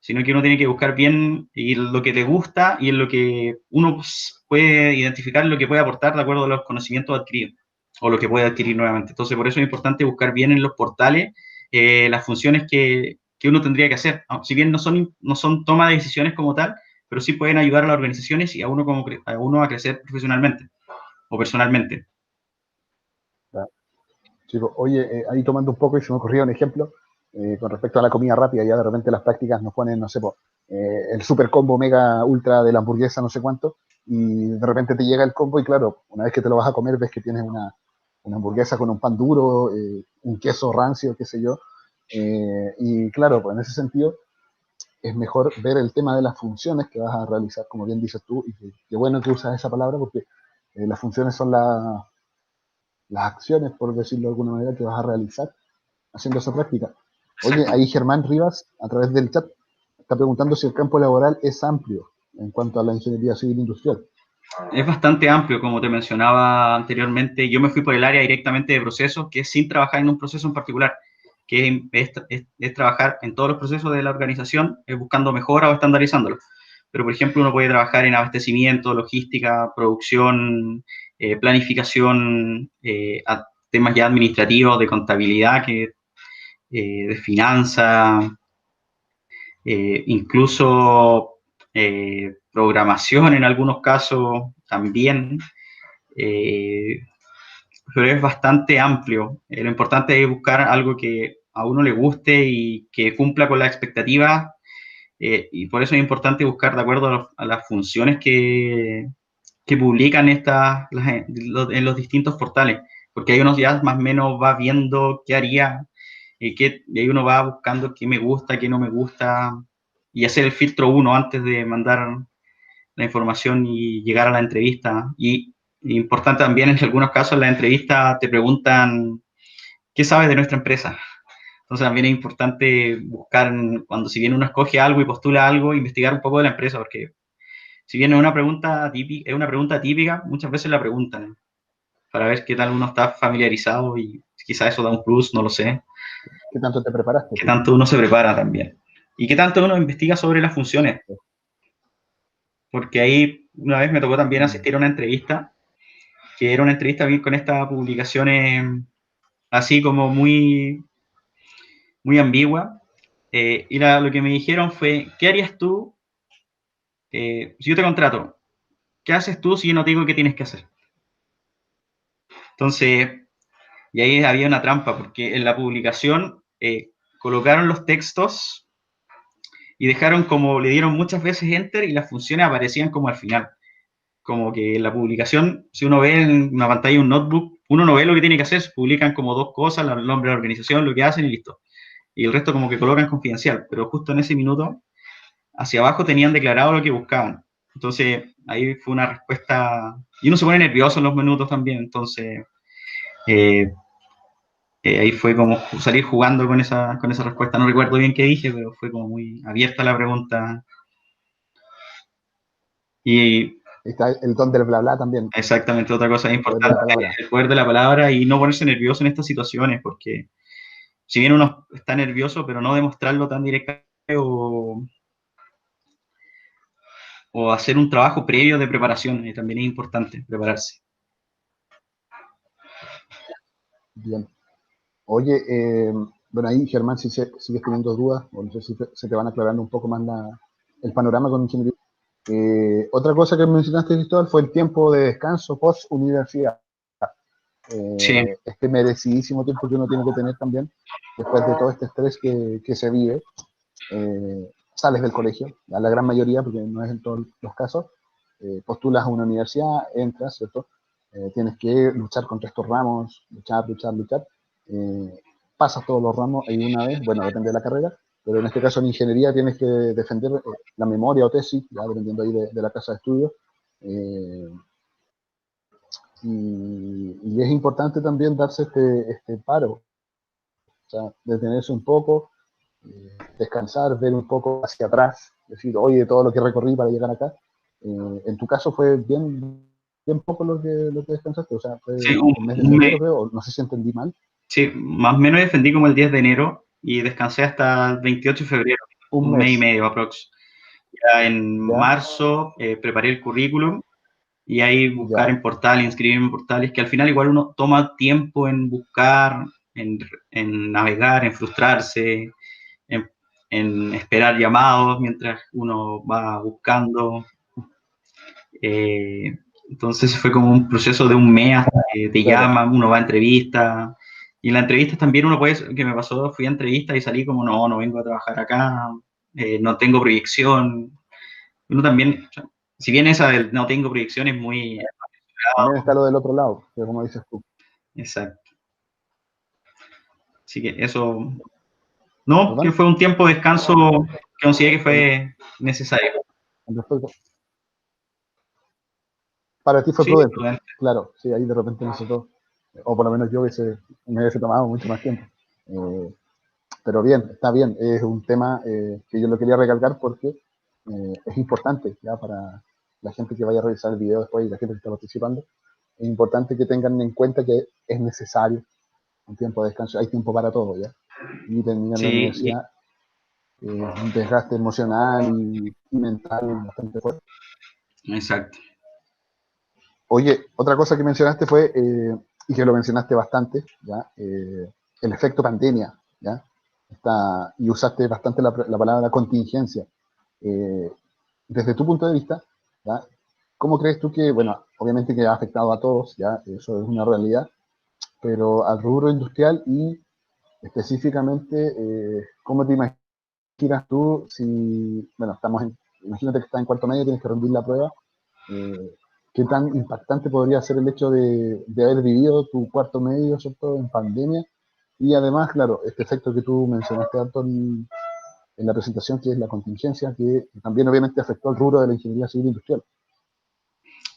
B: Sino que uno tiene que buscar bien y lo que te gusta y en lo que uno puede identificar lo que puede aportar de acuerdo a los conocimientos adquiridos o lo que puede adquirir nuevamente. Entonces, por eso es importante buscar bien en los portales las funciones que uno tendría que hacer. Si bien no son toma de decisiones como tal, pero sí pueden ayudar a las organizaciones y a uno a crecer profesionalmente o personalmente.
A: Chicos, oye, ahí tomando un poco y se me ocurrió un ejemplo con respecto a la comida rápida, ya de repente las prácticas nos ponen, no sé, el super combo mega ultra de la hamburguesa, no sé cuánto, y de repente te llega el combo y claro, una vez que te lo vas a comer ves que tienes una hamburguesa con un pan duro, un queso rancio, qué sé yo, y claro, pues en ese sentido es mejor ver el tema de las funciones que vas a realizar, como bien dices tú, y qué bueno que usas esa palabra porque las funciones son las acciones, por decirlo de alguna manera, que vas a realizar haciendo esa práctica. Oye,
B: Exacto.
A: ahí Germán Rivas, a través del chat, está preguntando si el campo laboral es amplio en cuanto a la ingeniería civil industrial.
B: Es bastante amplio, como te mencionaba anteriormente. Yo me fui por el área directamente de procesos, que es sin trabajar en un proceso en particular, que es trabajar en todos los procesos de la organización, buscando mejora o estandarizándolo. Pero, por ejemplo, uno puede trabajar en abastecimiento, logística, producción, planificación, temas ya administrativos, de contabilidad, de finanzas, incluso programación en algunos casos también, eh, pero es bastante amplio. Lo importante es buscar algo que a uno le guste y que cumpla con las expectativas, y por eso es importante buscar de acuerdo a las funciones que publican en los distintos portales, porque ahí uno ya más o menos va viendo qué haría, y ahí uno va buscando qué me gusta, qué no me gusta, y hacer el filtro uno antes de mandar la información y llegar a la entrevista. Y importante también, en algunos casos, en la entrevista te preguntan, ¿qué sabes de nuestra empresa? Entonces también es importante buscar, cuando si bien uno escoge algo y postula algo, investigar un poco de la empresa, porque Si bien es una pregunta típica, muchas veces la preguntan para ver qué tal uno está familiarizado y quizás eso da un plus, no lo sé.
A: ¿Qué tanto te preparaste?
B: Qué
A: Sí.
B: tanto uno se prepara también. Y qué tanto uno investiga sobre las funciones. Porque ahí una vez me tocó también asistir a una entrevista, que era una entrevista bien con estas publicaciones así como muy, muy ambigua. Y lo que me dijeron fue, ¿qué harías tú si yo te contrato? ¿Qué haces tú si yo no te digo qué tienes que hacer? Entonces, y ahí había una trampa, porque en la publicación colocaron los textos y dejaron como, le dieron muchas veces enter y las funciones aparecían como al final. Como que en la publicación, si uno ve en una pantalla un notebook, uno no ve lo que tiene que hacer, se publican como dos cosas, el nombre de la organización, lo que hacen y listo. Y el resto como que colocan confidencial, pero justo en ese minuto, hacia abajo tenían declarado lo que buscaban. Entonces, ahí fue una respuesta, y uno se pone nervioso en los minutos también, entonces, eh, ahí fue como salir jugando con esa respuesta. No recuerdo bien qué dije, pero fue como muy abierta la pregunta. Y
A: Está el don del bla bla también,
B: exactamente otra cosa
A: el poder de la
B: importante,
A: palabra.
B: el poder de la palabra y no ponerse nervioso en estas situaciones, porque si bien uno está nervioso, pero no demostrarlo tan directamente o hacer un trabajo previo de preparación, también es importante prepararse.
A: Bien. Oye, bueno, ahí Germán, si sigues teniendo dudas, o no sé si se te van aclarando un poco más el panorama con ingeniería. Otra cosa que mencionaste, Cristóbal, fue el tiempo de descanso post-universidad.
B: Sí,
A: Este merecidísimo tiempo que uno tiene que tener también, después de todo este estrés que se vive. Sales del colegio, a la gran mayoría, porque no es en todos los casos, postulas a una universidad, entras, ¿cierto? Tienes que luchar contra estos ramos, luchar. eh, Pasas todos los ramos y una vez, bueno, depende de la carrera, pero en este caso en ingeniería tienes que defender la memoria o tesis, ya dependiendo ahí de la casa de estudio. eh, y es importante también darse este paro, o sea, detenerse un poco, descansar, ver un poco hacia atrás, decir, oye, todo lo que recorrí para llegar acá. En tu caso fue bien poco lo que descansaste, o sea, fue
B: sí,
A: el mes de febrero, creo, no sé si entendí mal.
B: sí, más o menos defendí como el 10 de enero y descansé hasta el 28 de febrero,
A: Un
B: un mes y
A: mes,
B: medio aprox. Ya en
A: ¿ya?
B: marzo preparé el currículum y ahí buscar
A: ¿Ya?
B: en portales, inscribirme en portales, que al final igual uno toma tiempo en buscar, en, en navegar, en frustrarse, en, en esperar llamados mientras uno va buscando. Eh, entonces fue como un proceso de un mes hasta que te
A: Claro.
B: llaman, uno va a entrevistas. Y en la entrevista también uno puede, que me pasó, fui a entrevistas y salí como, no, no vengo a trabajar acá, no tengo proyección. Uno también, o sea, si bien esa del no tengo proyección es muy...
A: También está lo del otro lado, que como dices tú.
B: Exacto. Así que eso, no, que
A: ¿Perdón?
B: fue un tiempo de descanso que consideré que fue necesario.
A: Con respecto- Para ti fue
B: Sí,
A: prudente,
B: prudente.
A: claro, sí, ahí de repente nosotros, o por lo menos yo me hubiese tomado mucho más tiempo. Eh, pero bien, está bien, es un tema que yo lo quería recalcar porque es importante ya para la gente que vaya a revisar el video después y la gente que está participando, es importante que tengan en cuenta que es necesario un tiempo de descanso, hay tiempo para todo ya, y terminar la
B: Sí,
A: universidad es un desgaste emocional y mental bastante fuerte.
B: exacto.
A: Oye, otra cosa que mencionaste fue, y que lo mencionaste bastante, ¿ya? El efecto pandemia, ¿ya? Y usaste bastante la palabra contingencia. Eh, Desde tu punto de vista, ¿ya? ¿Cómo crees tú que, bueno, obviamente que ha afectado a todos, ¿ya? Eso es una realidad, pero al rubro industrial y específicamente, ¿cómo te imaginas tú si, bueno, imagínate que estás en cuarto medio, tienes que rendir la prueba, eh, qué tan impactante podría ser el hecho de haber vivido tu cuarto medio, ¿cierto?, en pandemia, y además, claro, este efecto que tú mencionaste, Anton, en la presentación, que es la contingencia, que también obviamente afectó al rubro de la ingeniería civil industrial.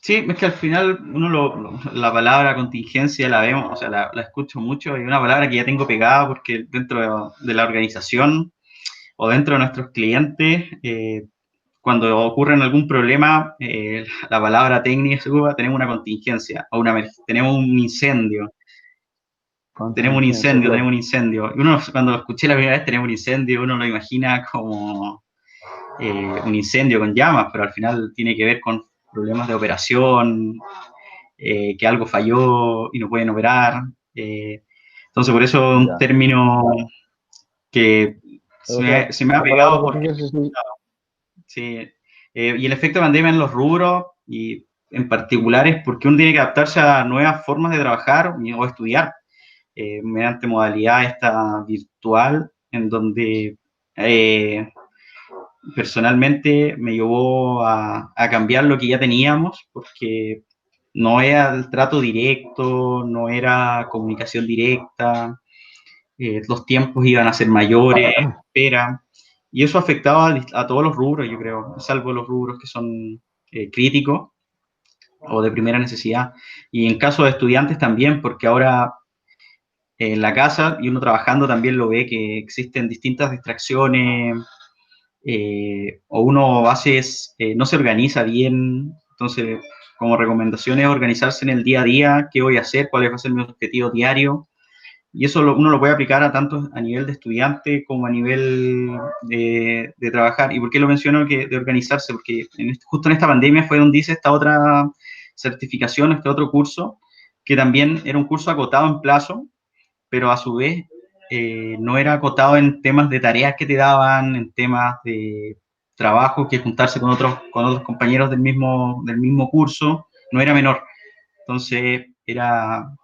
B: Sí, es que al final uno la palabra contingencia la vemos, o sea, la escucho mucho y una palabra que ya tengo pegada porque dentro de la organización o dentro de nuestros clientes cuando ocurre algún problema, la palabra técnica se ocupa, tenemos una contingencia, o tenemos un incendio.
A: Contingencia,
B: Tenemos
A: claro.
B: un incendio. Y uno, cuando escuché la primera vez tenemos un incendio, uno lo imagina como un incendio con llamas, pero al final tiene que ver con problemas de operación, que algo falló y no pueden operar. Entonces, por eso es un
A: Ya.
B: término que
A: O sea,
B: se me ha
A: la palabra
B: pegado porque
A: contingencia sí.
B: sí, y el efecto pandemia en los rubros, y en particular es porque uno tiene que adaptarse a nuevas formas de trabajar o estudiar, mediante modalidad esta virtual, en donde personalmente me llevó a cambiar lo que ya teníamos, porque no era el trato directo, no era comunicación directa, los tiempos iban a ser mayores, espera, y eso afectaba a todos los rubros, yo creo, salvo los rubros que son críticos o de primera necesidad. Y en caso de estudiantes también, porque ahora en la casa y uno trabajando también lo ve que existen distintas distracciones, o uno hace no se organiza bien. Entonces, como recomendación es organizarse en el día a día, qué voy a hacer, cuál va a ser mi objetivo diario, y eso uno lo puede aplicar a tanto a nivel de estudiante como a nivel de trabajar. ¿Y por qué lo menciono que de organizarse? Porque justo en esta pandemia fue donde hice esta otra certificación, este otro curso, que también era un curso acotado en plazo, pero a su vez no era acotado en temas de tareas que te daban, en temas de trabajo, que juntarse con otros compañeros del mismo curso, no era menor. Entonces era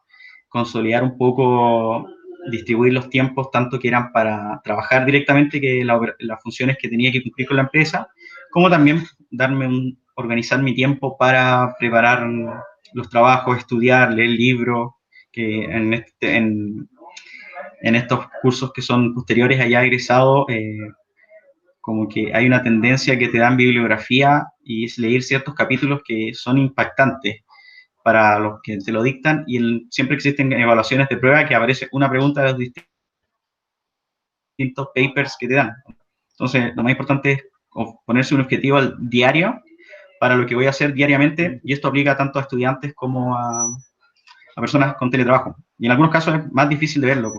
B: consolidar un poco, distribuir los tiempos tanto que eran para trabajar directamente, que las funciones que tenía que cumplir con la empresa, como también organizar mi tiempo para preparar los trabajos, estudiar, leer libros, que en estos cursos que son posteriores allá egresado, como que hay una tendencia que te dan bibliografía y es leer ciertos capítulos que son impactantes para los que te lo dictan, y siempre existen evaluaciones de prueba que aparece una pregunta de los distintos papers que te dan. Entonces, lo más importante es ponerse un objetivo al diario para lo que voy a hacer diariamente, y esto aplica tanto a estudiantes como a personas con teletrabajo. Y en algunos casos es más difícil de verlo.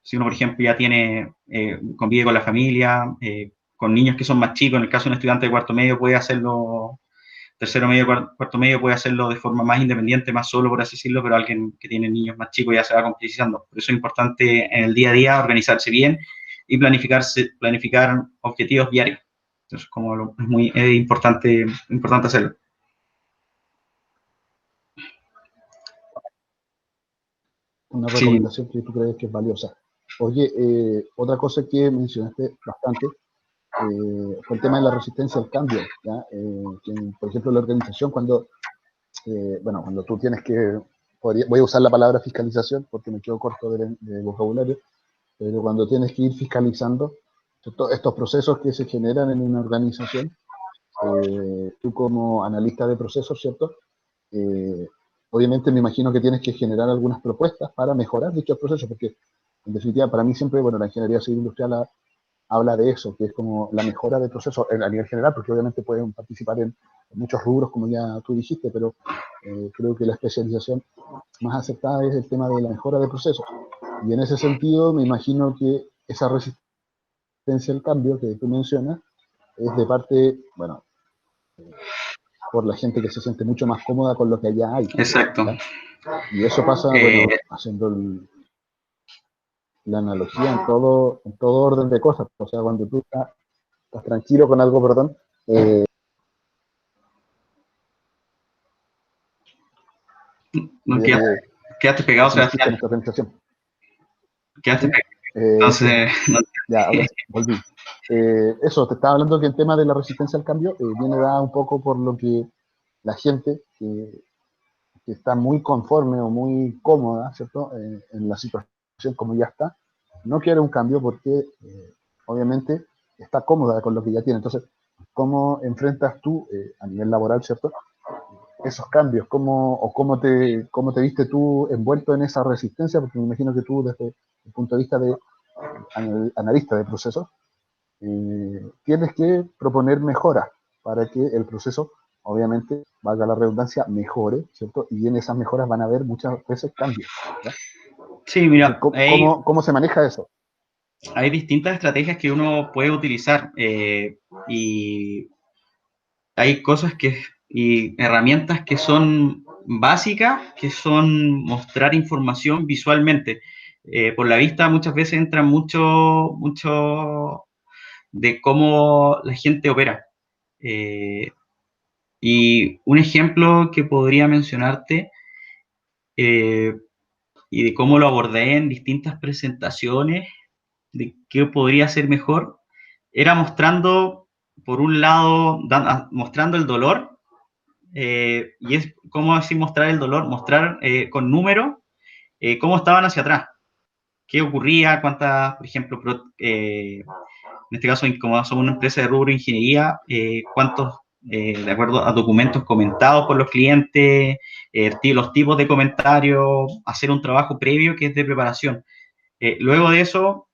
B: Si uno, por ejemplo, ya convive con la familia, con niños que son más chicos, en el caso de un estudiante de cuarto medio puede hacerlo, tercero medio, cuarto medio puede hacerlo de forma más independiente, más solo, por así decirlo, pero alguien que tiene niños más chicos ya se va complejizando. Por eso es importante en el día a día organizarse bien y planificar objetivos diarios. Entonces, es importante hacerlo.
A: Una
B: Sí,
A: recomendación que tú crees que es valiosa. Oye, otra cosa que mencionaste bastante fue el tema de la resistencia al cambio. ¿Ya? Que, por ejemplo, la organización, cuando tú tienes que, voy a usar la palabra fiscalización porque me quedo corto de vocabulario, pero cuando tienes que ir fiscalizando estos procesos que se generan en una organización, tú como analista de procesos, ¿cierto? Eh, Obviamente me imagino que tienes que generar algunas propuestas para mejorar dichos procesos, porque en definitiva para mí siempre, bueno, la ingeniería civil industrial habla de eso, que es como la mejora de procesos a nivel general, porque obviamente pueden participar en muchos rubros, como ya tú dijiste, pero creo que la especialización más aceptada es el tema de la mejora de procesos. Y en ese sentido me imagino que esa resistencia al cambio que tú mencionas es de parte, bueno, por la gente que se siente mucho más cómoda con lo que allá hay.
B: exacto.
A: ¿Ya? Y eso pasa,
B: Eh,
A: bueno, haciendo la analogía en todo orden de cosas. O sea, cuando tú estás tranquilo con algo, perdón,
B: no
A: ya te,
B: quedaste pegado,
A: te
B: Sebastián.
A: sumergiste en esta organización.
B: Quedaste
A: ¿Sí?
B: pegado.
A: Sí,
B: Entonces, no,
A: ya, ahora sí, volví. Eso, te estaba hablando que el tema de la resistencia al cambio viene dada un poco por lo que la gente que está muy conforme o muy cómoda, ¿cierto? En la situación como ya está, no quiere un cambio porque obviamente está cómoda con lo que ya tiene. Entonces, ¿cómo enfrentas tú a nivel laboral, ¿cierto? Esos cambios, cómo te viste tú envuelto en esa resistencia, porque me imagino que tú desde el punto de vista de analista de procesos, tienes que proponer mejoras. para que el proceso, obviamente, valga la redundancia, mejore, ¿cierto? Y en esas mejoras van a haber muchas veces cambios, ¿ya?
B: Sí,
A: Entonces,
B: mira,
A: ¿cómo se maneja eso?
B: hay distintas estrategias que uno puede utilizar y hay cosas y herramientas que son básicas, que son mostrar información visualmente. Por la vista muchas veces entra mucho de cómo la gente opera. Eh, y un ejemplo que podría mencionarte eh, y de cómo lo abordé en distintas presentaciones, de qué podría ser mejor, era mostrando, por un lado, mostrando el dolor, y es cómo así mostrar el dolor, mostrar con números cómo estaban hacia atrás, qué ocurría, cuántas, por ejemplo, en este caso, como somos una empresa de rubro de ingeniería, cuántos, de acuerdo a documentos comentados por los clientes, los tipos de comentarios, hacer un trabajo previo que es de preparación. Luego de eso,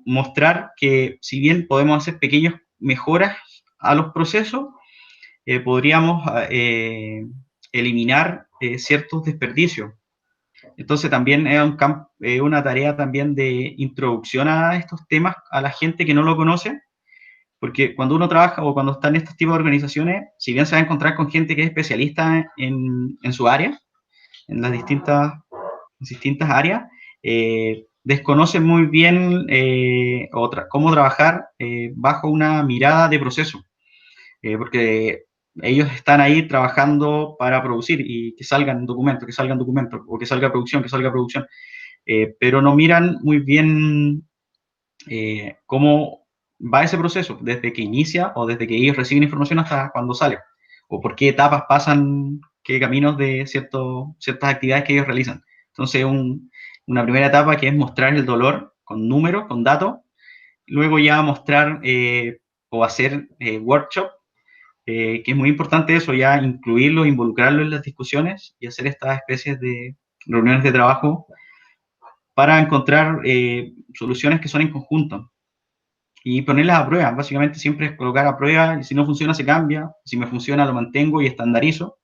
B: mostrar que si bien podemos hacer pequeñas mejoras a los procesos, podríamos eliminar ciertos desperdicios. Entonces también es una tarea también de introducción a estos temas a la gente que no lo conoce, porque cuando uno trabaja o cuando está en estos tipos de organizaciones, si bien se va a encontrar con gente que es especialista en su área, en las distintas áreas, desconocen muy bien cómo trabajar bajo una mirada de proceso, porque ellos están ahí trabajando para producir y que salgan documentos, o que salga producción, pero no miran muy bien cómo va ese proceso, desde que inicia o desde que ellos reciben información hasta cuando sale, o por qué etapas pasan, qué caminos de ciertas actividades que ellos realizan. Entonces, una primera etapa que es mostrar el dolor con números, con datos, luego ya mostrar o hacer workshop, que es muy importante eso, ya incluirlo, involucrarlo en las discusiones y hacer estas especies de reuniones de trabajo para encontrar soluciones que son en conjunto y ponerlas a prueba. Básicamente siempre es colocar a prueba y si no funciona se cambia, si me funciona lo mantengo y estandarizo,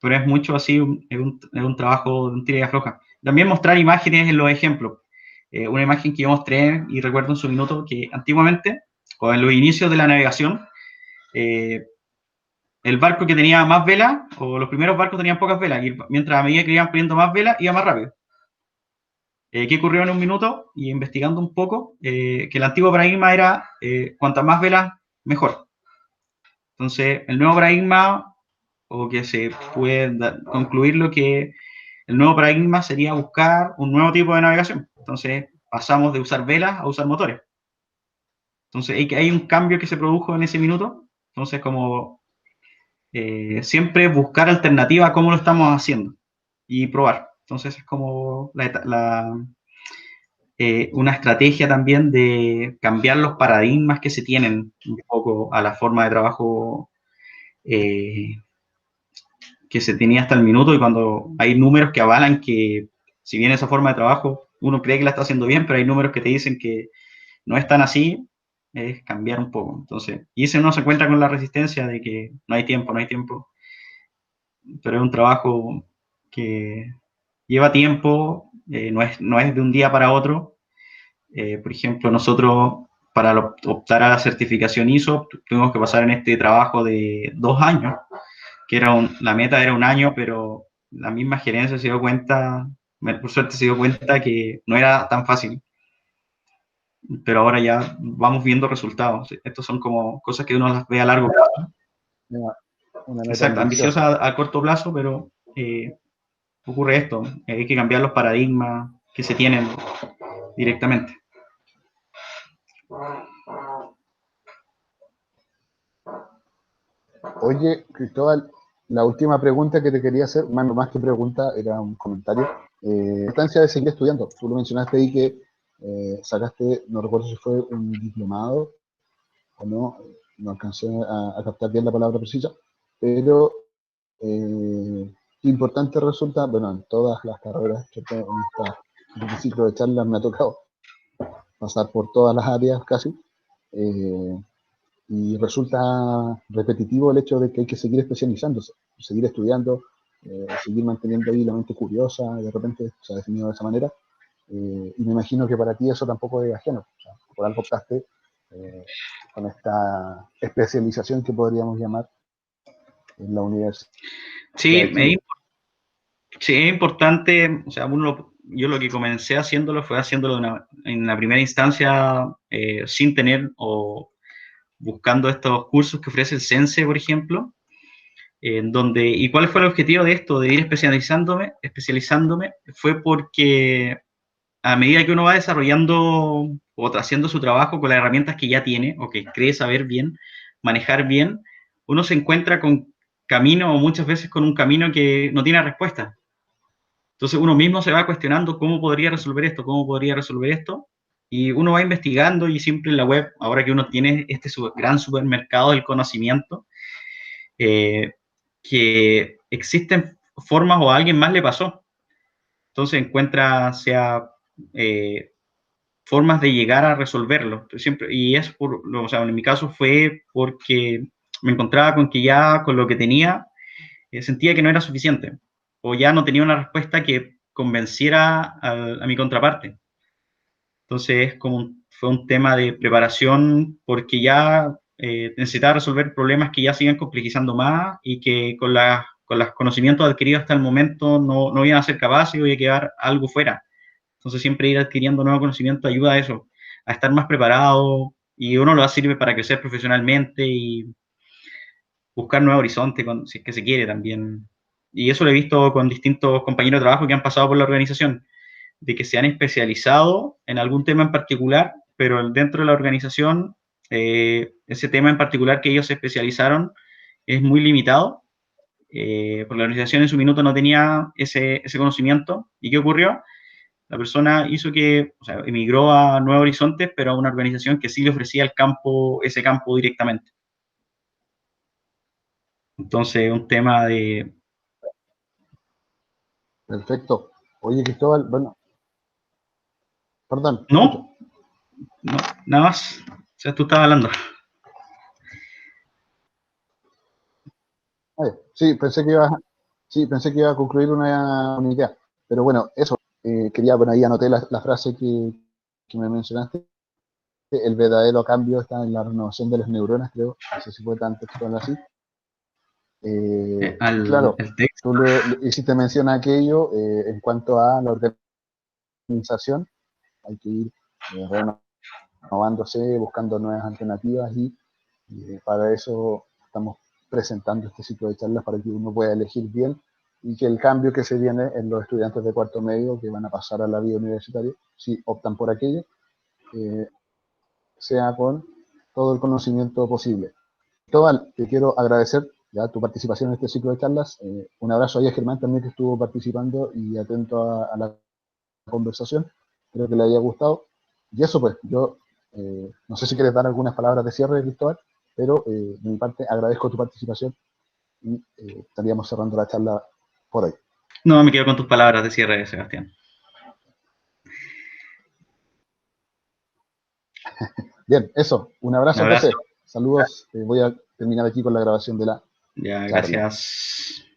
B: pero es mucho así, es un trabajo de un tira y afloja. También mostrar imágenes en los ejemplos. Una imagen que yo mostré y recuerdo en su minuto que antiguamente, o en los inicios de la navegación, eh, el barco que tenía más velas, o los primeros barcos tenían pocas velas, y mientras a medida que iban poniendo más velas, iba más rápido. ¿Qué ocurrió en un minuto? Y investigando un poco, que el antiguo paradigma era cuantas más velas, mejor. Entonces, el nuevo paradigma, o que se puede concluir lo que el nuevo paradigma sería buscar un nuevo tipo de navegación. Entonces, pasamos de usar velas a usar motores. Entonces, hay un cambio que se produjo en ese minuto. Entonces, como siempre buscar alternativa a cómo lo estamos haciendo y probar. Entonces, es como una estrategia también de cambiar los paradigmas que se tienen un poco a la forma de trabajo eh, que se tenía hasta el minuto, y cuando hay números que avalan que si bien esa forma de trabajo uno cree que la está haciendo bien, pero hay números que te dicen que no es tan así, es cambiar un poco. Entonces, y ese uno se encuentra con la resistencia de que no hay tiempo, pero es un trabajo que lleva tiempo, no es de un día para otro. Por ejemplo, nosotros para optar a la certificación ISO tuvimos que pasar en este trabajo de 2 años, que la meta era un año, pero la misma gerencia se dio cuenta, por suerte se dio cuenta que no era tan fácil, pero ahora ya vamos viendo resultados. Estos son como cosas que uno las ve a largo plazo.
A: Una meta
B: Exacto,
A: ambiciosa.
B: ambiciosa a corto plazo, pero ocurre esto, hay que cambiar los paradigmas que se tienen directamente.
A: Oye, Cristóbal, la última pregunta que te quería hacer, más que pregunta, era un comentario. La importancia de seguir estudiando. Tú lo mencionaste ahí que sacaste, no recuerdo si fue un diplomado o no, no alcancé a captar bien la palabra precisa, pero importante resulta, bueno, en todas las carreras, ¿cierto? En este ciclo de charlas me ha tocado pasar por todas las áreas casi. Eh, y resulta repetitivo el hecho de que hay que seguir especializándose, seguir estudiando, seguir manteniendo ahí la mente curiosa, de repente se ha definido de esa manera, y me imagino que para ti eso tampoco es ajeno, o sea, por algo optaste eh, con esta especialización que podríamos llamar en la Universidad de
B: Sí,
A: Chile.
B: sí, es importante, o sea, yo lo que comencé haciéndolo fue haciéndolo en la primera instancia sin tener o buscando estos cursos que ofrece el Sense, por ejemplo, en donde, ¿y cuál fue el objetivo de esto, de ir especializándome? Fue porque a medida que uno va desarrollando o haciendo su trabajo con las herramientas que ya tiene o que cree saber bien, manejar bien, uno se encuentra con camino o muchas veces con un camino que no tiene respuesta. Entonces uno mismo se va cuestionando cómo podría resolver esto, cómo podría resolver esto, y uno va investigando y siempre en la web, ahora que uno tiene este gran supermercado del conocimiento, eh, que existen formas o a alguien más le pasó. Entonces encuentra, sea, eh, formas de llegar a resolverlo. Siempre, y es o sea, en mi caso fue porque me encontraba con que ya con lo que tenía sentía que no era suficiente o ya no tenía una respuesta que convenciera a mi contraparte. Entonces fue un tema de preparación porque ya necesitaba resolver problemas que ya siguen complejizando más y que con los conocimientos adquiridos hasta el momento no iban a ser capaces y iba a quedar algo fuera. Entonces siempre ir adquiriendo nuevo conocimiento ayuda a eso, a estar más preparado y uno lo sirve para crecer profesionalmente y buscar nuevos horizontes si es que se quiere también. Y eso lo he visto con distintos compañeros de trabajo que han pasado por la organización, de que se han especializado en algún tema en particular, pero dentro de la organización, ese tema en particular que ellos se especializaron es muy limitado, porque la organización en su minuto no tenía ese conocimiento. ¿Y qué ocurrió? La persona hizo que, o sea, emigró a Nuevos Horizontes, pero a una organización que sí le ofrecía ese campo directamente. Entonces, un tema de...
A: Perfecto. Oye, Cristóbal, bueno, perdón, te escucho.
B: No, no, nada más. O sea, tú estabas hablando.
A: Sí, pensé que iba a concluir una idea. Pero bueno, eso, quería, bueno, ahí anoté la frase que me mencionaste. El verdadero cambio está en la renovación de las neuronas, creo. No sé si fue tan textual así. Y claro,
B: El texto.
A: tú le hiciste mención a aquello en cuanto a la organización. Hay que ir renovándose, buscando nuevas alternativas y para eso estamos presentando este ciclo de charlas para que uno pueda elegir bien y que el cambio que se viene en los estudiantes de cuarto medio que van a pasar a la vida universitaria, si optan por aquello, eh, sea con todo el conocimiento posible. Cristóbal, te quiero agradecer ya tu participación en este ciclo de charlas. Un abrazo ahí a Germán también que estuvo participando y atento a la conversación. Espero que le haya gustado. Y eso pues, yo no sé si quieres dar algunas palabras de cierre, Cristóbal, pero de mi parte agradezco tu participación y estaríamos cerrando la charla por hoy.
B: No, me quedo con tus palabras de cierre, Sebastián.
A: Bien, eso, un
B: Un
A: abrazo
B: abrazo.
A: entonces. Saludos. Voy a terminar aquí con la grabación de la
B: Ya,
A: charla.
B: gracias.